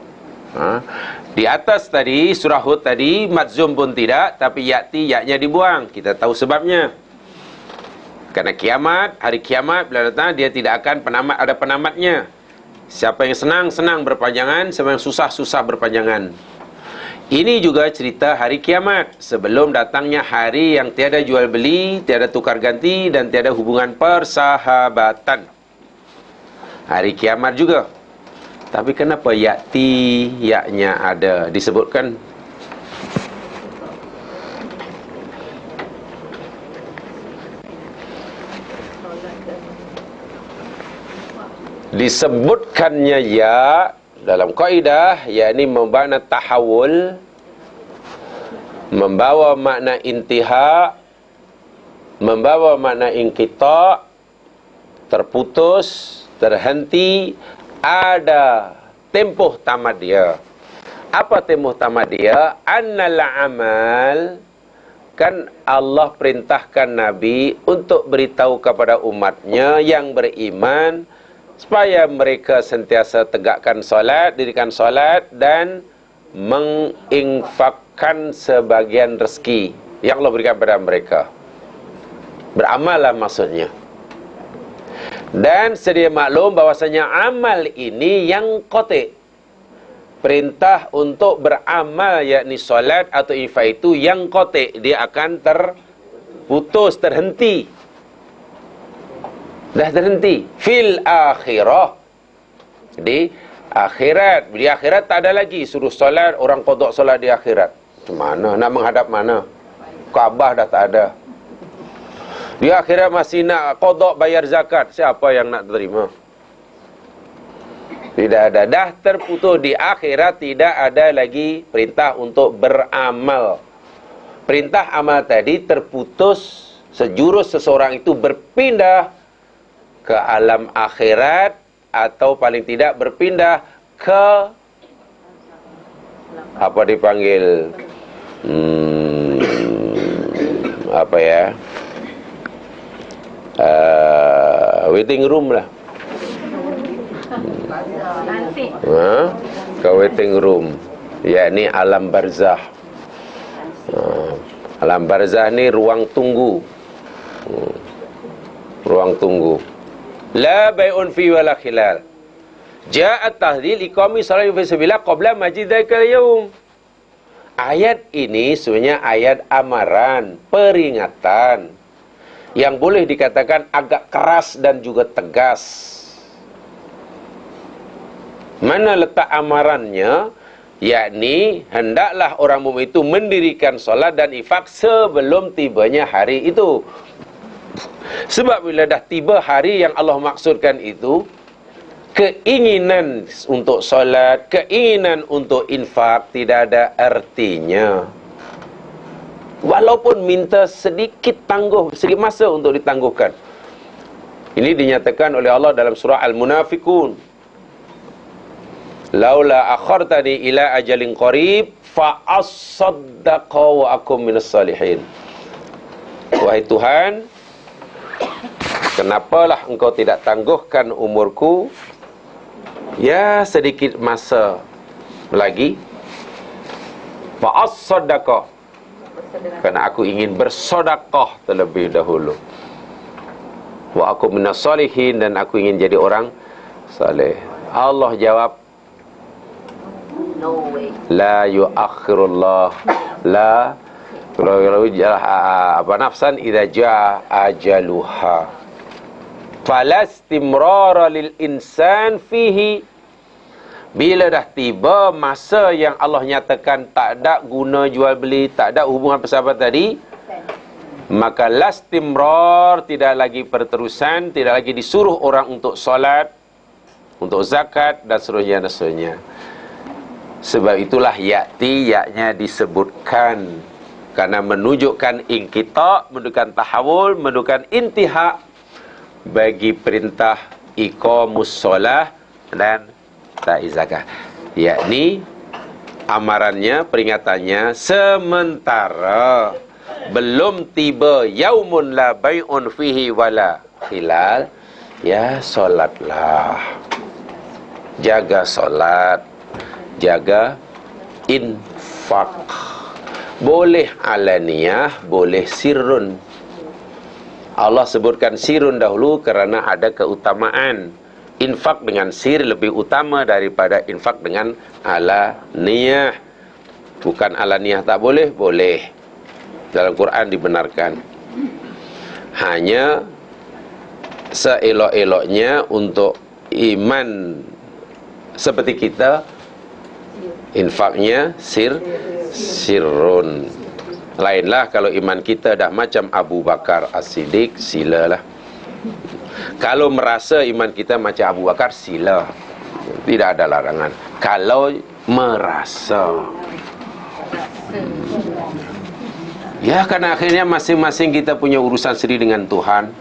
Di atas tadi surah Hud tadi madzum pun tidak, tapi ya'ti, ya-nya dibuang. Kita tahu sebabnya. Karena kiamat, hari kiamat bila datang, dia tidak akan ada penamatnya. Siapa yang senang, senang berpanjangan. Siapa yang susah, susah berpanjangan. Ini juga cerita hari kiamat, sebelum datangnya hari yang tiada jual beli, tiada tukar ganti, dan tiada hubungan persahabatan. Hari kiamat juga. Tapi kenapa ya'ti, ya-nya ada disebutkan? Disebutkannya ya dalam kaidah, yakni membawa tahawul, membawa makna intiha, membawa makna inqita, terputus, terhenti, ada tempoh tamat dia. Apa tempoh tamat dia? Annal amal, kan Allah perintahkan Nabi untuk beritahu kepada umatnya yang beriman supaya mereka sentiasa tegakkan solat, dirikan solat, dan menginfakkan sebagian rezeki yang Allah berikan kepada mereka. Beramallah maksudnya. Dan sedia maklum bahwasanya amal ini yang qati'. Perintah untuk beramal, yakni solat atau infak itu yang qati'. Dia akan terputus, terhenti. Dah terhenti fil akhirah, di akhirat. Di akhirat tak ada lagi suruh solat, orang qada solat di akhirat. Mana nak menghadap mana? Kaabah dah tak ada. Di akhirat masih nak qada bayar zakat, siapa yang nak terima? Tidak ada, dah terputus. Di akhirat tidak ada lagi perintah untuk beramal. Perintah amal tadi terputus sejurus seseorang itu berpindah ke alam akhirat, atau paling tidak berpindah ke apa dipanggil apa ya, waiting room lah. Ke waiting room, yakni alam barzah. Alam barzah ni ruang tunggu. Ruang tunggu. La bai'un fi wala khilal. Ja'at tahdhil iqami salati fi sabilillah qabla majid dzakal yaum. Ayat ini sebenarnya ayat amaran, peringatan yang boleh dikatakan agak keras dan juga tegas. Mana letak amarannya? Yakni hendaklah orang mukmin itu mendirikan solat dan infak sebelum tibanya hari itu. Sebab bila dah tiba hari yang Allah maksudkan itu, keinginan untuk solat, keinginan untuk infak tidak ada artinya. Walaupun minta sedikit tangguh, sedikit masa untuk ditangguhkan. Ini dinyatakan oleh Allah dalam surah Al-Munafiqun. Laula akhartani ila ajalin qarib fa as-saddaqa wa akum minas salihin. Wahai Tuhan, kenapalah engkau tidak tangguhkan umurku ya sedikit masa lagi, fa as-saddaqa, kerana aku ingin bersedekah terlebih dahulu, wa akum minas salihin, dan aku ingin jadi orang saleh. Allah jawab, no way. La yuakhirullah la nafsan idza jaa ajaluha falastimrara lil insan fihi. Bila dah tiba masa yang Allah nyatakan tak ada guna jual beli, tak ada hubungan persahabatan tadi, maka lastimrar, tidak lagi perterusan, tidak lagi disuruh orang untuk solat, untuk zakat dan seterusnya. Sebab itulah ya'ti, yaknya disebutkan karena menunjukkan inqita', menunjukkan tahawul, menunjukkan intihak bagi perintah iqamus solah dan ta'iz zakat. Yakni amarannya, peringatannya, sementara belum tiba yaumun la bai'un fihi wala khilal, ya solatlah, jaga solat, jaga infak. Boleh alaniyah, boleh sirrun. Allah sebutkan sirrun dahulu kerana ada keutamaan. Infak dengan sir lebih utama daripada infak dengan alaniyah. Bukan alaniyah tak boleh, boleh. Dalam Quran dibenarkan. Hanya seelok-eloknya untuk iman seperti kita, infaknya sirrun. Lainlah kalau iman kita dah macam Abu Bakar As-Siddiq, silalah. Kalau merasa iman kita macam Abu Bakar, sila, tidak ada larangan. Kalau merasa, ya, karena akhirnya masing-masing kita punya urusan sendiri dengan Tuhan.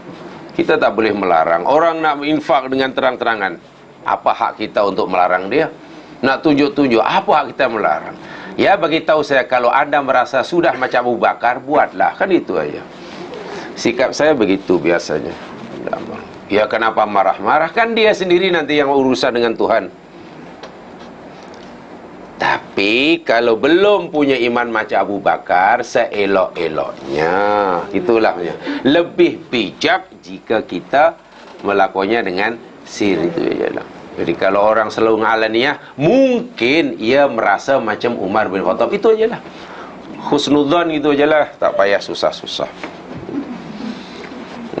Kita tak boleh melarang. Orang nak infak dengan terang-terangan, apa hak kita untuk melarang dia? Nak tunjuk-tunjuk, apa hak kita melarang? Ya, bagi tahu saya, kalau anda merasa sudah macam Abu Bakar, buatlah. Kan itu aja. Sikap saya begitu biasanya. Ya, kenapa marah-marah? Kan dia sendiri nanti yang urusan dengan Tuhan. Tapi kalau belum punya iman macam Abu Bakar, seelok-eloknya, itulah lebih bijak jika kita melakukannya dengan sir, itu aja lah. Jadi kalau orang selalu alaniyah, mungkin ia merasa macam Umar bin Khattab, itu aja lah. Husnudzan gitu aja lah, tak payah susah-susah.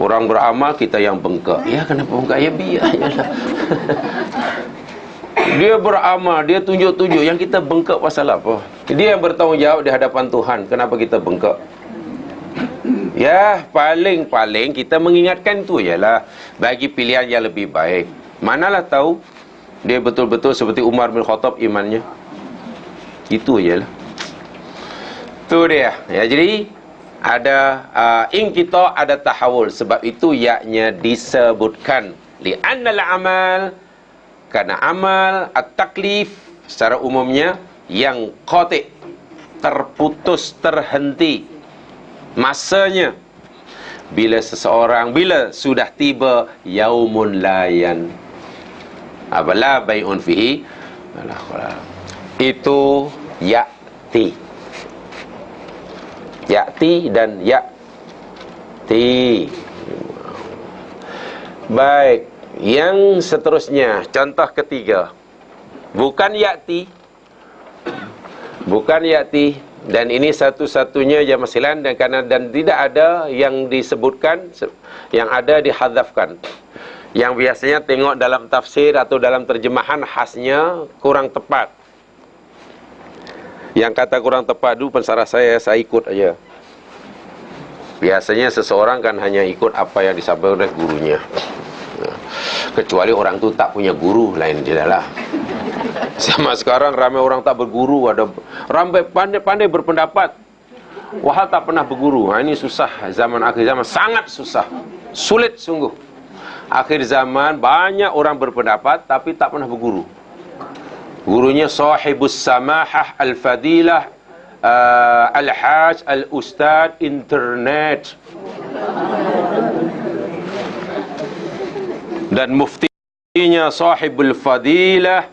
Orang beramal, kita yang bengkak. Ya, kenapa bengkak? Ya, biar aja lah. Dia beramal, dia tunjuk-tunjuk, yang kita bengkak pasal apa? Dia yang bertanggungjawab di hadapan Tuhan, kenapa kita bengkak? Ya, paling-paling kita mengingatkan itu ialah bagi pilihan yang lebih baik. Manalah tahu dia betul-betul seperti Umar bin Khattab imannya. Itu ialah. Itu dia. Ya, jadi ada inqita', ada tahawul. Sebab itu yaknya disebutkan li'annal amal, karena amal at-taklif secara umumnya yang qati', terputus, terhenti masanya, bila sudah tiba yaumun layan, la bai'un fihi wala khulal, itu ya'ti dan ya'ti. Baik, yang seterusnya, contoh ketiga, bukan ya'ti, dan ini satu-satunya jamaah sekalian, dan tidak ada yang disebutkan, yang ada dihadzafkan. Yang biasanya tengok dalam tafsir atau dalam terjemahan khasnya kurang tepat. Yang kata kurang tepat dulu pensarah saya ikut aja. Biasanya seseorang kan hanya ikut apa yang disampaikan oleh gurunya. Kecuali orang tu tak punya guru, lain dia lah. Sama sekarang ramai orang tak berguru, ada ramai pandai berpendapat, wahal tak pernah berguru. Ini susah, zaman akhir zaman sangat susah, sulit sungguh. Akhir zaman banyak orang berpendapat tapi tak pernah berguru. Gurunya sahibus samahah al-fadilah, al-haj, al-ustad, internet, dan muftinya sahibul fadilah,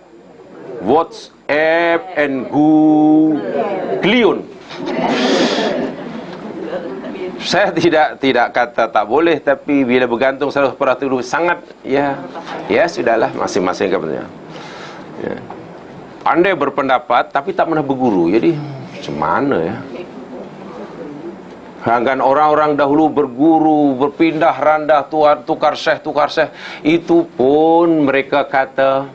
WhatsApp and Google. Saya tidak kata tak boleh, tapi bila bergantung 100% dulu sangat, ya sudahlah, masing-masing kepentingan. Ya. Pandai berpendapat tapi tak pernah berguru. Jadi macam mana ya? Kan orang-orang dahulu berguru, berpindah randah, tukar syekh, itu pun mereka kata,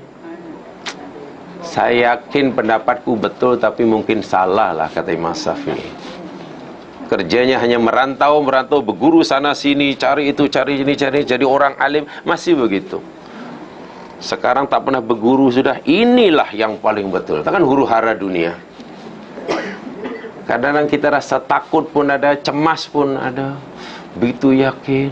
saya yakin pendapatku betul tapi mungkin salah lah, kata Imam Syafi'i. Kerjanya hanya merantau, berguru sana sini, cari itu, cari ini, jadi orang alim, masih begitu. Sekarang tak pernah berguru sudah, inilah yang paling betul. Takkan huru hara dunia. Kadang-kadang kita rasa takut pun ada, cemas pun ada, begitu yakin.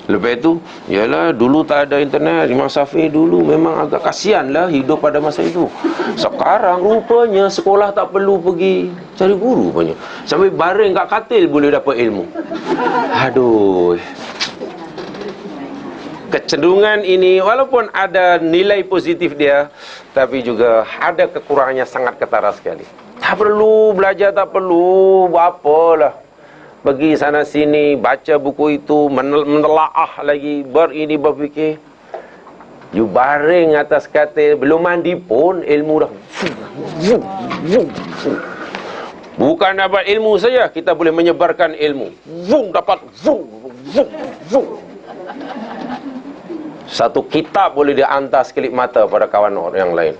Lepas itu, yalah, dulu tak ada internet. Imam Syafi'i dulu memang agak kasihan lah hidup pada masa itu. Sekarang rupanya sekolah tak perlu pergi cari guru punya, sampai baring kat katil boleh dapat ilmu. Aduh, kecenderungan ini walaupun ada nilai positif dia, tapi juga ada kekurangannya sangat ketara sekali. Tak perlu belajar, tak perlu apalah, pergi sana sini, baca buku itu, menelaah lagi, berfikir. You baring atas katil, belum mandi pun ilmu dah. Bukan dapat ilmu saja, kita boleh menyebarkan ilmu. Dapat. Satu kitab boleh dihantar sekelip mata pada kawan orang yang lain.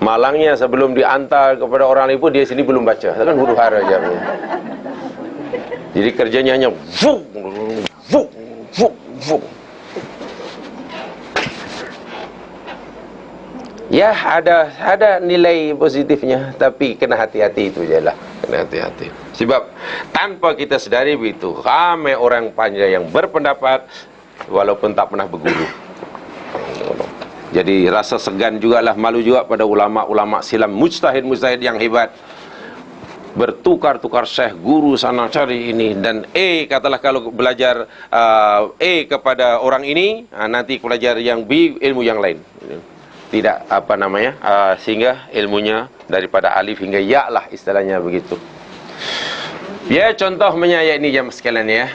Malangnya sebelum dihantar kepada orang lain pun dia sini belum baca. Kan huru hara je. Jadi kerjanya hanya vuk. Ya, ada nilai positifnya, tapi kena hati-hati itu je lah. Kena hati-hati. Sebab tanpa kita sedari begitu, ramai orang pandai yang berpendapat walaupun tak pernah berguru. Jadi rasa segan jugalah, malu juga pada ulama-ulama silam, mujtahid yang hebat. Bertukar-tukar syekh, guru sana cari ini, dan katalah kalau belajar kepada orang ini, nanti belajar yang B ilmu yang lain. Tidak sehingga ilmunya daripada alif hingga ya lah, istilahnya begitu. Ya, contohnya ya ini jamaah sekalian ya.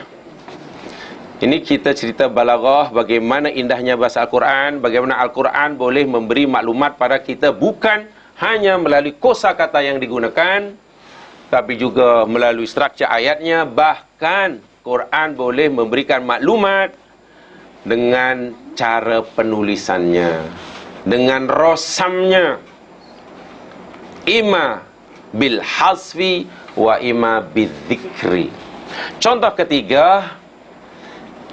Ini kita cerita balaghah, bagaimana indahnya bahasa Al-Quran, bagaimana Al-Quran boleh memberi maklumat pada kita bukan hanya melalui kosakata yang digunakan, tapi juga melalui struktur ayatnya. Bahkan Quran boleh memberikan maklumat dengan cara penulisannya, dengan rosamnya, ima bil hasfi wa ima bil dzikri. Contoh ketiga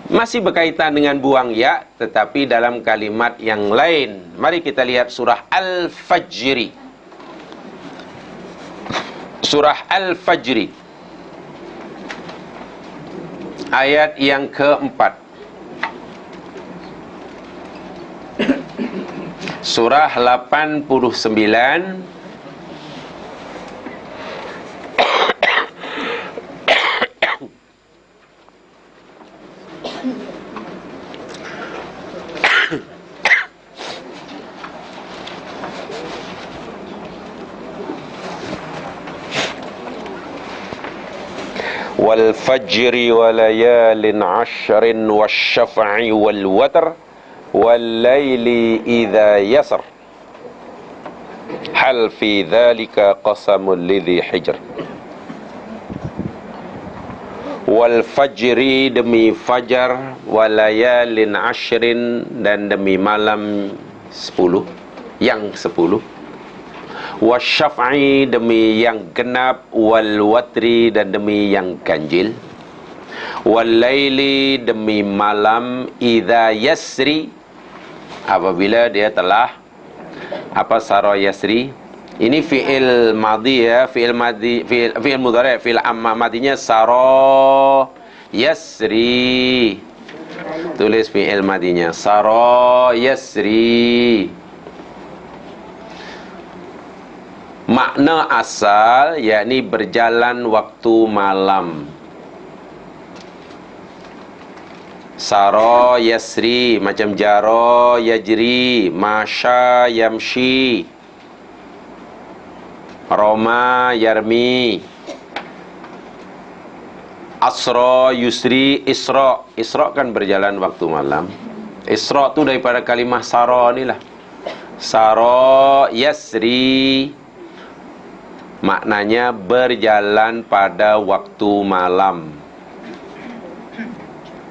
masih berkaitan dengan buang ya, tetapi dalam kalimat yang lain. Mari kita lihat surah Al-Fajri. Surah Al-Fajri, ayat yang keempat. Surah 89 Wal fajri wa layalin ashrin wasyaf'i wal watr wal laili idza yasr hal fi dhalika qasamul lidhi hijr. Wal fajri, demi fajar, wa layalin ashrin, dan demi malam 10, yang 10, wasyaf'i, demi yang genap, wal watri, dan demi yang ganjil, wal laili, demi malam, idza yasri, apabila dia telah sara yasri. Ini fi'il madhi ya, fi'il madhi, fi'il mudhari', fi'il amma madhinya sara yasri. Tulis fi'il madhinya sara yasri. Makna asal yakni berjalan waktu malam. Sara yasri, macam jara yajri, masya yamshi, roma yarmi, asra yusri, isra. Isra kan berjalan waktu malam. Isra tu daripada kalimah sara ni lah. Sara yasri, maknanya berjalan pada waktu malam.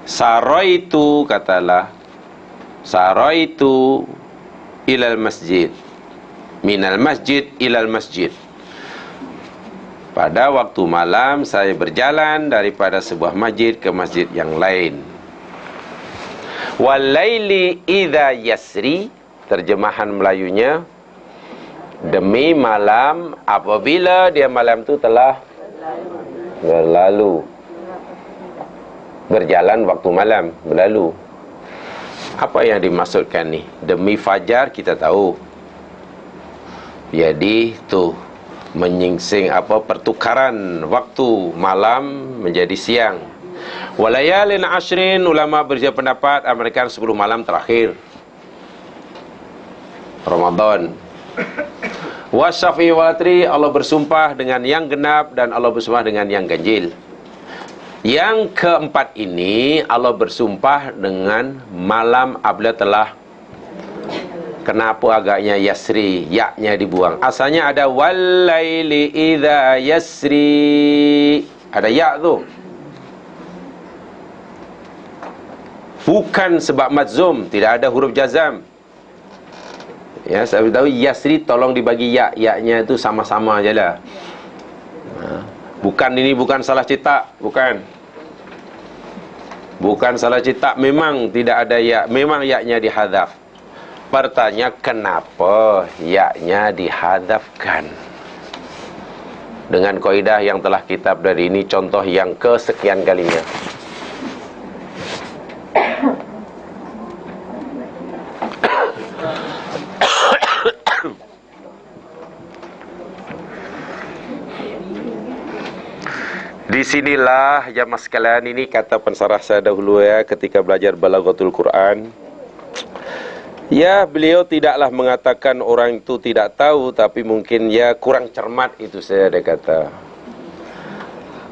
Saraitu, katalah, saraitu ilal masjid, minal masjid ilal masjid. Pada waktu malam saya berjalan daripada sebuah masjid ke masjid yang lain. Wal laili idza yasri, terjemahan Melayunya, demi malam apabila dia malam tu telah berlalu. Berjalan waktu malam, berlalu. Apa yang dimaksudkan ni? Demi fajar kita tahu. Jadi tu menyingsing pertukaran waktu malam menjadi siang. Walayalin ashrin, ulama berbeza pendapat, mereka 10 malam terakhir Ramadan. Wasyafi watri, Allah bersumpah dengan yang genap dan Allah bersumpah dengan yang ganjil. Yang keempat ini Allah bersumpah dengan malam apabila telah. Kenapa agaknya yasri, yaknya dibuang? Asalnya ada walaili idza yasri, ada ya tu. Bukan sebab madzum, tidak ada huruf jazam. Ya, saya tahu yasri tolong dibagi ya, yaknya itu sama-sama ajalah. Bukan, ini bukan salah cetak, bukan. Bukan salah cetak, memang tidak ada ya, memang yaknya dihadzaf. Pertanyaan, kenapa yaknya dihadzafkan? Dengan kaidah yang telah kita dari ini, contoh yang kesekian kalinya. Disinilah jamaah sekalian, ini kata pensarah saya dahulu ya, ketika belajar Balaghatul Quran. Ya, beliau tidaklah mengatakan orang itu tidak tahu, tapi mungkin ya kurang cermat, itu saya ada kata.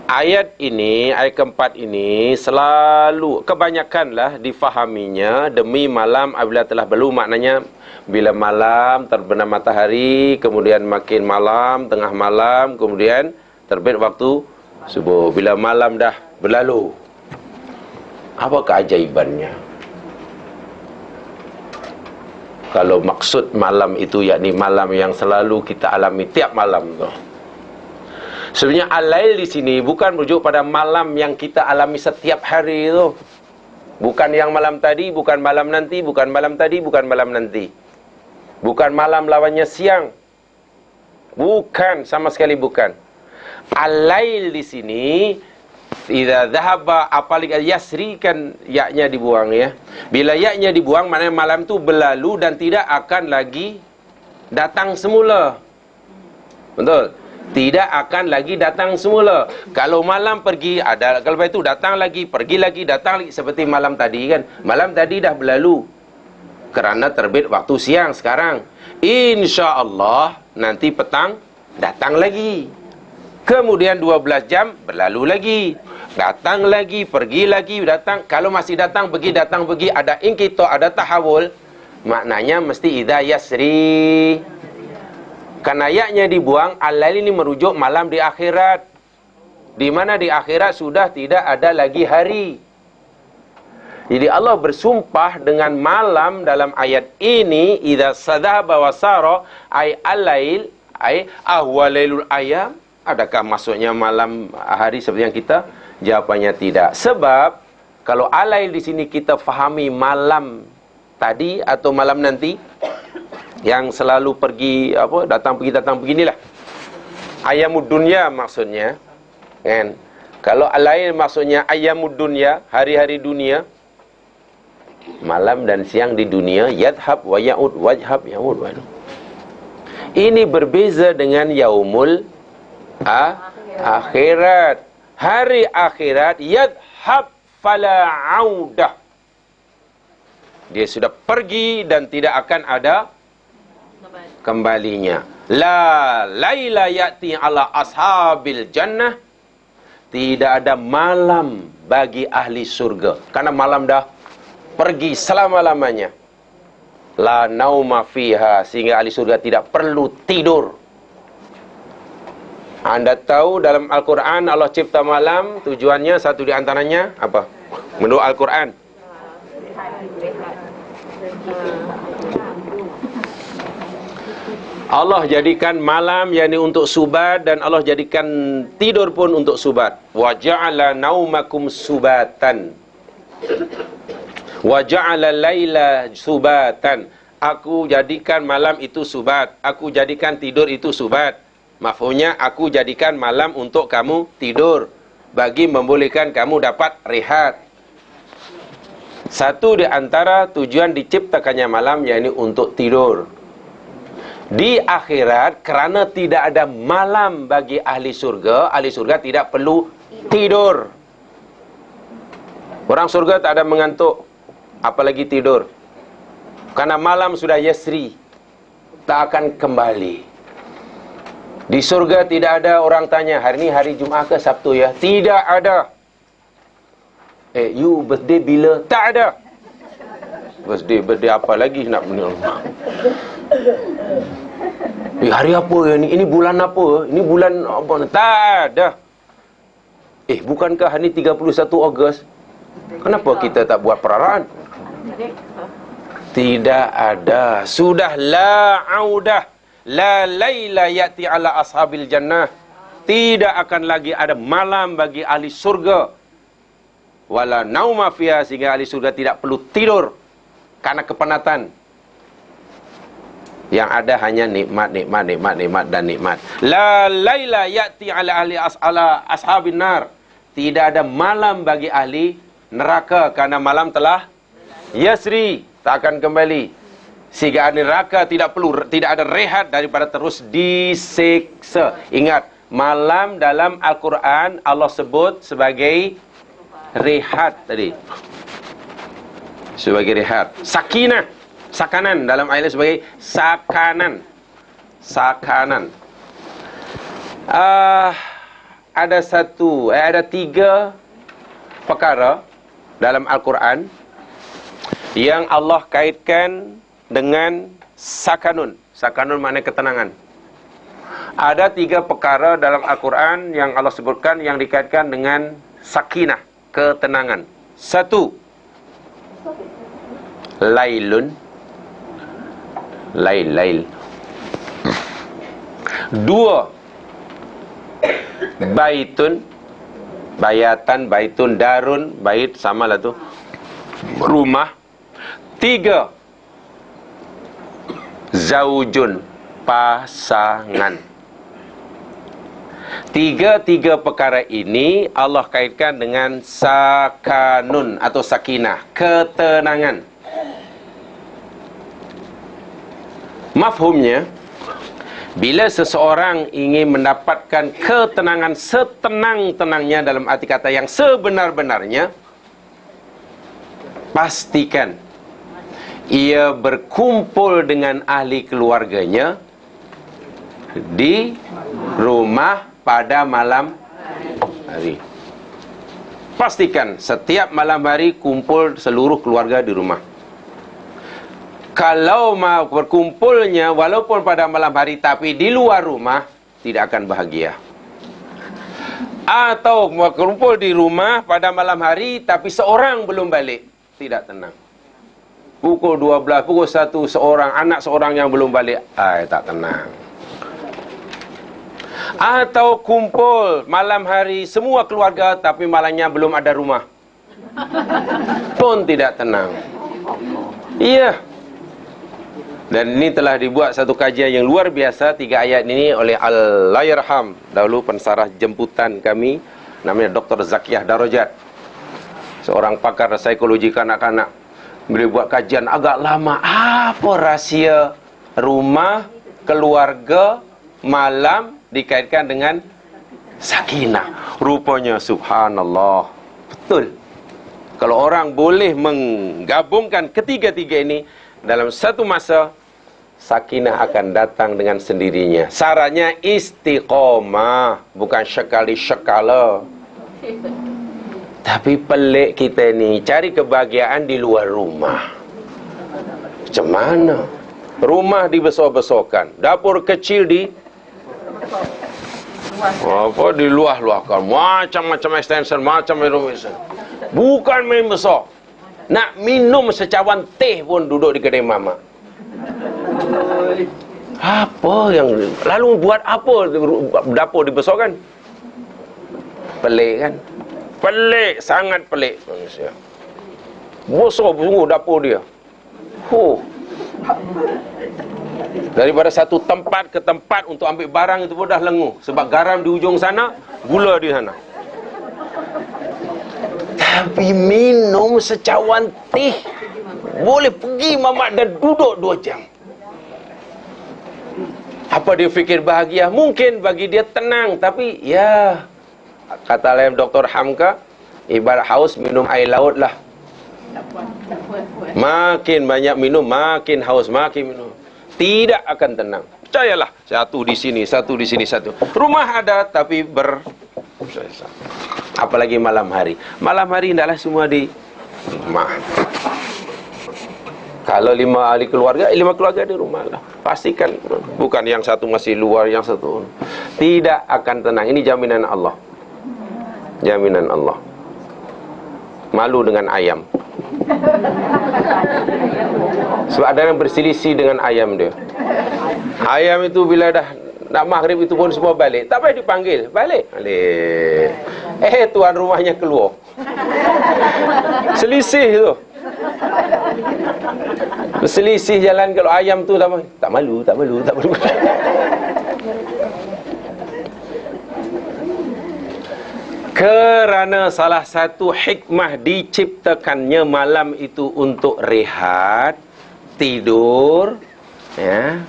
Ayat ini, ayat keempat ini selalu, kebanyakanlah difahaminya demi malam apabila telah berlalu. Maknanya bila malam terbenam matahari, kemudian makin malam, tengah malam, kemudian terbit waktu subuh. Bila malam dah berlalu, apa keajaibannya? Kalau maksud malam itu yakni malam yang selalu kita alami tiap malam tu. Sebenarnya al-lail di sini bukan merujuk pada malam yang kita alami setiap hari tu. Bukan yang malam tadi, bukan malam nanti, bukan malam tadi, bukan malam nanti. Bukan malam lawannya siang. Bukan, sama sekali bukan. Al-lail di sini idza dhahaba, apalagi yasri kan yaknya dibuang ya. Bila yaknya dibuang maknanya malam tu berlalu dan tidak akan lagi datang semula. Betul? tidak akan lagi datang semula. Kalau malam pergi, ada, kalau lepas itu datang lagi, pergi lagi, datang lagi, seperti malam tadi kan. Malam tadi dah berlalu kerana terbit waktu siang. Sekarang insya-Allah nanti petang datang lagi. Kemudian 12 jam berlalu lagi, datang lagi, pergi lagi, datang. Kalau masih datang pergi, ada inqita, ada tahawul, maknanya mesti idza yasri. Kan ayatnya dibuang, al-lail ini merujuk malam di akhirat, di mana di akhirat sudah tidak ada lagi hari. Jadi Allah bersumpah dengan malam dalam ayat ini, idza sadaba wa sara, ay al-lail, ay ahwalailul ayam. Adakah maksudnya malam hari seperti yang kita? Jawapannya tidak. Sebab kalau al-lail di sini kita fahami malam tadi atau malam nanti, yang selalu pergi apa, datang pergi inilah ayamud dunya maksudnya kan. Kalau al-lail maksudnya ayamud dunya, hari-hari dunia, malam dan siang di dunia, yadhab wa yaud, wajhab yaud. Ini berbeza dengan yaumul akhirat. Hari akhirat yadhab fala audah, dia sudah pergi dan tidak akan ada kembalinya. La laila ya'ti ala ashabil jannah, tidak ada malam bagi ahli surga, karena malam dah pergi selama-lamanya. La nauma fiha, sehingga ahli surga tidak perlu tidur. Anda tahu dalam Al-Quran Allah cipta malam, tujuannya satu di antaranya apa? Menurut Al-Quran, Allah jadikan malam yakni untuk subat, dan Allah jadikan tidur pun untuk subat. Wa ja'ala naumakum subatan wa ja'ala laila subatan. Aku jadikan malam itu subat, aku jadikan tidur itu subat. Mafhumnya, aku jadikan malam untuk kamu tidur, bagi membolehkan kamu dapat rehat. Satu di antara tujuan diciptakannya malam yakni untuk tidur. Di akhirat, kerana tidak ada malam bagi ahli surga tidak perlu tidur. Orang surga tak ada mengantuk, apalagi tidur. Karena malam sudah yasri, tak akan kembali. Di surga tidak ada orang tanya, hari ni hari Jumaat ke Sabtu ya? Tidak ada. You birthday bila? Tak ada. Birthday apa lagi nak benar? Hari apa ya ni? Ini bulan apa? Ini bulan apa? Tak ada. Bukankah hari 31 Ogos? Kenapa kita tak buat perayaan? Tidak ada. Sudah la audah. La laila ya'ti ala ashabil jannah. Tidak akan lagi ada malam bagi ahli surga. Wala nauma fiha, sehingga ahli surga tidak perlu tidur karena kepenatan. Yang ada hanya nikmat dan nikmat. La laila ya'ti ala ahli ashabin nar. Tidak ada malam bagi ahli neraka, karena malam telah yasri, tak akan kembali. Sehingga ahli neraka tidak ada rehat daripada terus disiksa. Ingat, malam dalam Al-Quran Allah sebut sebagai rehat tadi. Sebagai rehat. Sakinah, sakanan, dalam ayat sebagai sakanan. Ada 3 perkara dalam Al-Quran yang Allah kaitkan dengan sakanun. Sakanun maknanya ketenangan. Ada 3 perkara dalam Al-Quran yang Allah sebutkan yang dikaitkan dengan sakinah, ketenangan. 1, lailun, lail. 2, baitun, bayatan, baitun, darun, bait samalah tu, rumah. 3, zaujun, pasangan. 3 perkara ini Allah kaitkan dengan sakanun atau sakinah, ketenangan. Mafhumnya, Bila seseorang ingin mendapatkan ketenangan setenang-tenangnya, dalam arti kata yang sebenar-benarnya, pastikan ia berkumpul dengan ahli keluarganya di rumah pada malam hari. Pastikan setiap malam hari kumpul seluruh keluarga di rumah. Kalau mau berkumpulnya walaupun pada malam hari tapi di luar rumah, tidak akan bahagia. Atau berkumpul di rumah pada malam hari tapi seorang belum balik, tidak tenang. Pukul 12, pukul 1 seorang, anak seorang yang belum balik, tak tenang. Atau kumpul malam hari semua keluarga tapi malamnya belum ada rumah, pun tidak tenang. Iya. Dan ini telah dibuat satu kajian yang luar biasa 3 ayat ini oleh Allahyarham, dahulu pensarah jemputan kami, namanya Dr. Zakiyah Darajat, seorang pakar psikologi kanak-kanak. Beliau buat kajian agak lama, apa rahsia rumah, keluarga, malam dikaitkan dengan sakinah. Rupanya subhanallah, betul. Kalau orang boleh menggabungkan ketiga-tiga ini dalam satu masa, sakinah akan datang dengan sendirinya. Syaratnya istiqomah, bukan sekali-sekala. Tapi pelik kita ni cari kebahagiaan di luar rumah. Macam mana? Rumah dibesar-besarkan, dapur kecil di diluar-luarkan, macam-macam extension, macam renovation. Bukan main besar. Nak minum secawan teh pun duduk di kedai mamak. Apa yang lalu buat apa dapur dibesarkan? Pelik kan? Pelik, sangat pelik manusia. Besar sungguh dapur dia. Daripada satu tempat ke tempat untuk ambil barang itu pun dah lenguh. Sebab garam di ujung sana, gula di sana. Tapi minum secawan teh, boleh pergi mamak dan duduk 2 jam. Apa dia fikir bahagia? Mungkin bagi dia tenang. Tapi ya, kata lain Dr. Hamka, ibarat haus minum air laut lah. Makin banyak minum, makin haus, makin minum, tidak akan tenang. Percayalah, satu di sini, satu di sini, satu. Rumah ada tapi apalagi malam hari. Malam hari tidaklah semua di rumah. Kalau 5 ahli keluarga, 5 keluarga di rumah lah. Pastikan, bukan yang satu masih luar, yang satu tidak akan tenang. Ini jaminan Allah. Jaminan Allah. Malu dengan ayam. Sebab ada yang berselisih dengan ayam dia. Ayam itu bila dah nak maghrib itu pun semua balik. Tak payah dipanggil, balik. Balik. Tuan rumahnya keluar. Selisih tu. Berselisih jalan kalau ayam tu tak malu, tak malu, tak malu. Kerana salah satu hikmah diciptakannya malam itu untuk rehat, tidur, ya.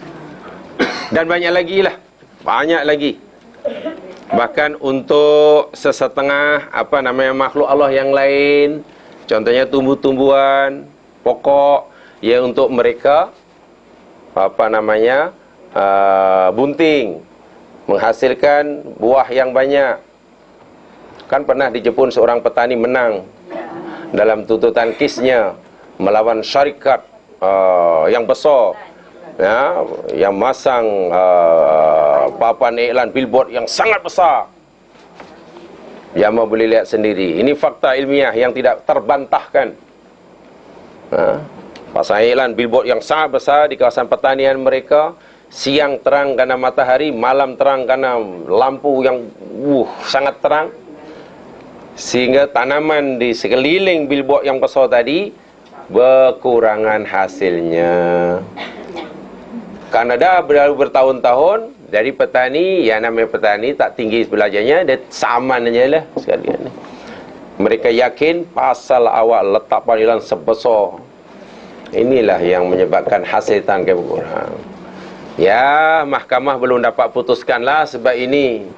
Dan banyak lagi lah, banyak lagi. Bahkan untuk sesetengah makhluk Allah yang lain, contohnya tumbuh-tumbuhan, pokok yang untuk mereka bunting, menghasilkan buah yang banyak. Kan pernah di Jepun seorang petani menang dalam tuntutan kisnya melawan syarikat yang besar, ya, yang masang papan iklan billboard yang sangat besar. Jamaah boleh lihat sendiri. Ini fakta ilmiah yang tidak terbantahkan. Pasang iklan billboard yang sangat besar di kawasan pertanian mereka. Siang terang karena matahari, malam terang karena lampu yang sangat terang. Sehingga tanaman di sekeliling billboard yang besar tadi berkurangan hasilnya. Karena dah bertahun-tahun dari petani, yang namanya petani tak tinggi belajarnya, dia saman aja lah sekalian. Mereka yakin pasal awak letak panggilan sebesar, inilah yang menyebabkan hasil tangkai berkurang. Ya, mahkamah belum dapat putuskanlah sebab ini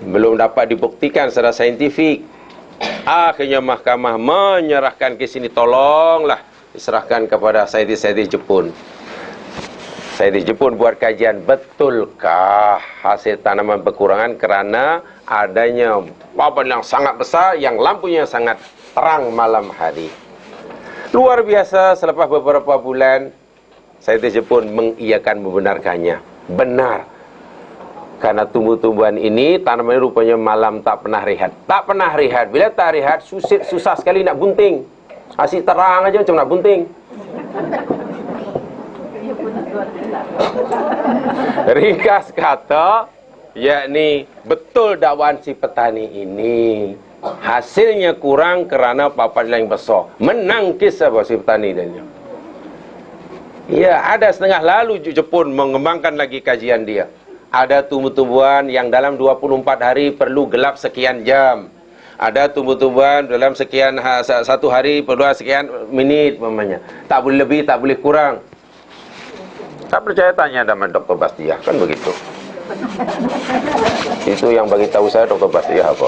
belum dapat dibuktikan secara saintifik. Akhirnya mahkamah menyerahkan kes ini, tolonglah diserahkan kepada saintis-saintis Jepun. Saintis Jepun buat kajian, betulkah hasil tanaman berkurangan kerana adanya papan yang sangat besar yang lampunya sangat terang malam hari. Luar biasa, selepas beberapa bulan saintis Jepun mengiyakan, membenarkannya. Benar. Karena tumbuh-tumbuhan ini, tanaman ini rupanya malam tak pernah rehat. Tak pernah rehat. Bila tak rehat, susah sekali nak bunting. Asyik terang aja macam nak bunting. Ringkas kata, yakni betul dakwaan si petani ini. Hasilnya kurang kerana papan yang besar. Menangkis apa si petani dia. Ya, ada setengah lalu Jepun mengembangkan lagi kajian dia. Ada tumbuh-tumbuhan yang dalam 24 hari perlu gelap sekian jam. Ada tumbuh-tumbuhan dalam sekian satu hari perlu sekian minit namanya. Tak boleh lebih, tak boleh kurang. Tak percaya tanya sama Dr. Bastiah, kan begitu. Itu yang bagi tahu saya Dr. Bastiah apa.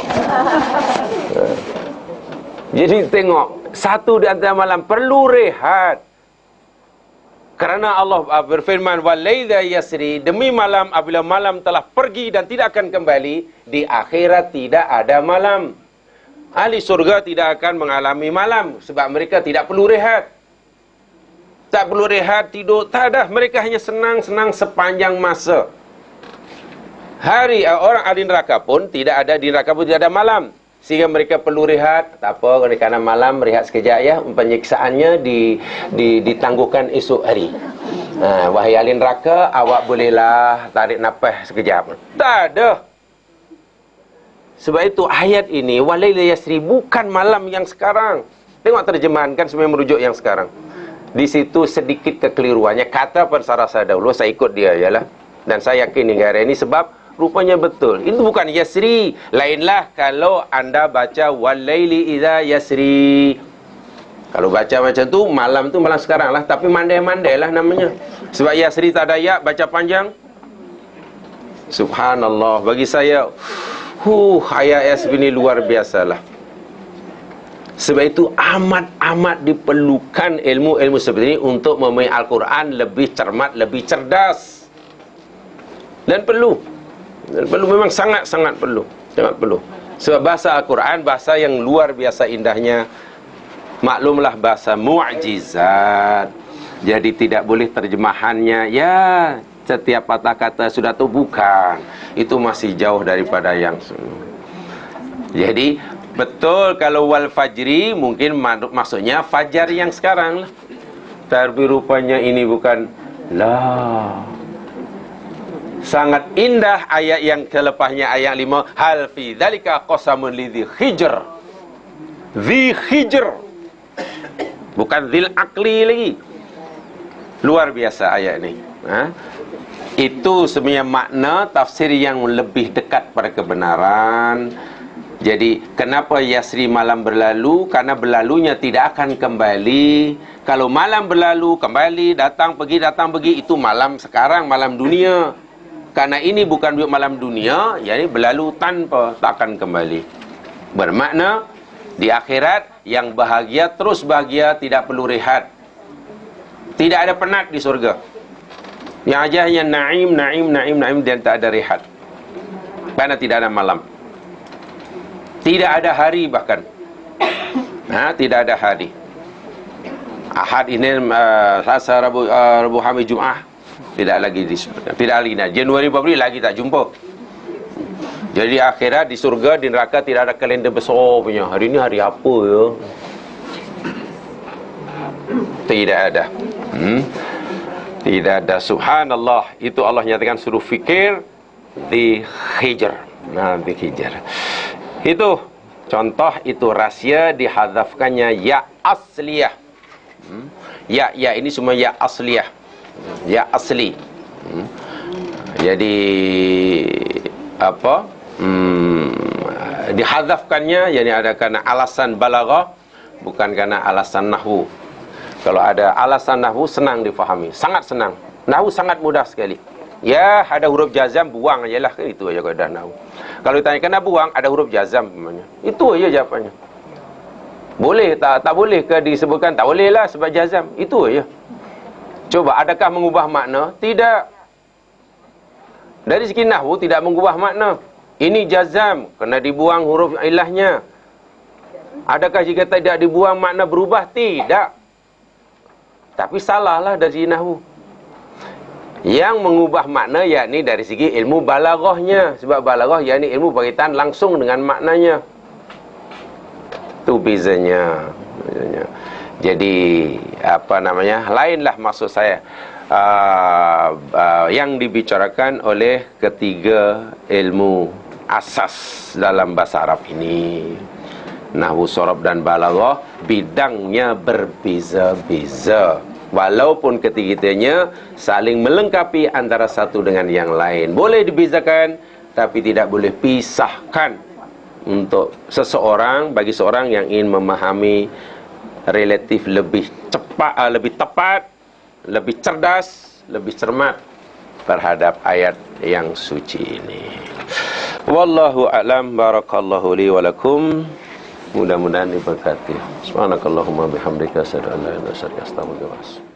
Jadi tengok, satu di antara malam perlu rehat. Kerana Allah berfirman, walaidha yasri, demi malam, apabila malam telah pergi dan tidak akan kembali, di akhirat tidak ada malam. Ahli surga tidak akan mengalami malam sebab mereka tidak perlu rehat. Tak perlu rehat, tidur, tak ada. Mereka hanya senang-senang sepanjang masa. Orang ahli neraka pun tidak ada, di neraka pun tidak ada malam. Sehingga mereka perlu rehat. Tak apa, kerana malam rehat sekejap ya. Penyiksaannya ditangguhkan esok hari. Wahai ahli neraka, awak bolehlah tarik nafas sekejap. Tak ada. Sebab itu ayat ini, walaila yasri, bukan malam yang sekarang. Tengok terjemahan kan sebenarnya merujuk yang sekarang. Di situ sedikit kekeliruannya. Kata pensarah saya dahulu, saya ikut dia ialah. Dan saya yakin hingga hari ini sebab rupanya betul. Itu bukan yasri. Lainlah kalau anda baca walaili idza yasri. Kalau baca macam tu, malam sekarang lah. Tapi mandai-mandai lah namanya. Sebab yasri tak ada ya, baca panjang. Subhanallah. Bagi saya, ayat yasri ini luar biasalah. Sebab itu amat-amat diperlukan ilmu-ilmu seperti ini untuk memahami Al-Quran lebih cermat, lebih cerdas. Dan perlu. Memang sangat-sangat perlu. Sangat perlu. Sebab bahasa Al-Quran, bahasa yang luar biasa indahnya. Maklumlah bahasa mu'jizat. Jadi tidak boleh terjemahannya. Ya, setiap patah kata sudah tahu, bukan. Itu masih jauh daripada yang jadi, betul kalau wal fajri mungkin maksudnya fajar yang sekarang lah. Tapi rupanya ini bukan lah. Sangat indah ayat yang selepasnya, ayat 5. Hal fi dzalika qasamun lidzi hijr. Dzi hijr. Bukan dzil akli lagi. Luar biasa ayat ini. Itu sebenarnya makna tafsir yang lebih dekat pada kebenaran. Jadi, kenapa yasri malam berlalu? Karena berlalunya tidak akan kembali. Kalau malam berlalu, kembali, datang, pergi, itu malam sekarang, malam dunia. Karena ini bukan malam dunia, yakni berlalu tanpa, tak akan kembali. Bermakna, di akhirat, yang bahagia, terus bahagia, tidak perlu rehat. Tidak ada penat di surga. Yang aja hanya naim, dan tak ada rehat. Karena tidak ada malam. Tidak ada hari bahkan. Tidak ada hari. Ahad ini, Selasa, Rabu, Khamis, Jumaat. Tidak lagi disebutkan. Tidak lagi. Januari, Februari lagi tak jumpa. Jadi akhirat di surga, di neraka tidak ada kalender besar punya. Hari ini hari apa ya? Tidak ada. Tidak ada. Subhanallah. Itu Allah nyatakan suruh fikir di Hijr. Di Hijr. Itu contoh, itu rahsia dihadzafkannya ya asliyah. Ya ini semua ya asliyah. Ya asli. Jadi apa? Dihadzafkannya yakni ada karena alasan balaghah, bukan karena alasan nahwu. Kalau ada alasan nahwu senang difahami, sangat senang. Nahwu sangat mudah sekali. Ya, ada huruf jazam, buang aja lah. Itu aja kaedah nahwu. Kalau ditanya kenapa buang, ada huruf jazam namanya. Itu aja jawapannya. Boleh tak boleh ke disebutkan? Tak boleh lah sebab jazam. Itu aja. Coba, adakah mengubah makna? Tidak. Dari segi nahwu tidak mengubah makna. Ini jazam, kena dibuang huruf ilahnya. Adakah jika tidak dibuang makna berubah? Tidak. Tapi salahlah dari segi nahwu. Yang mengubah makna yakni dari segi ilmu balaghahnya. Sebab balaghah yakni ilmu berkaitan langsung dengan maknanya. Itu bezanya. Jadi lainlah maksud saya yang dibicarakan oleh ketiga ilmu asas dalam bahasa Arab ini. Nahwu, sorof dan balaghah bidangnya berbeza-beza. Walaupun ketiganya saling melengkapi antara satu dengan yang lain. Boleh dibezakan, tapi tidak boleh pisahkan. Untuk seseorang, bagi seorang yang ingin memahami relatif lebih cepat, lebih tepat, lebih cerdas, lebih cermat terhadap ayat yang suci ini. Wallahu a'lam. Barakallahu li wa lakum. Mudah-mudahan diberkati. Subhanakallahumma bihamdika asyhadu an la ilaha illa anta astaghfiruka wa atubu ilaik.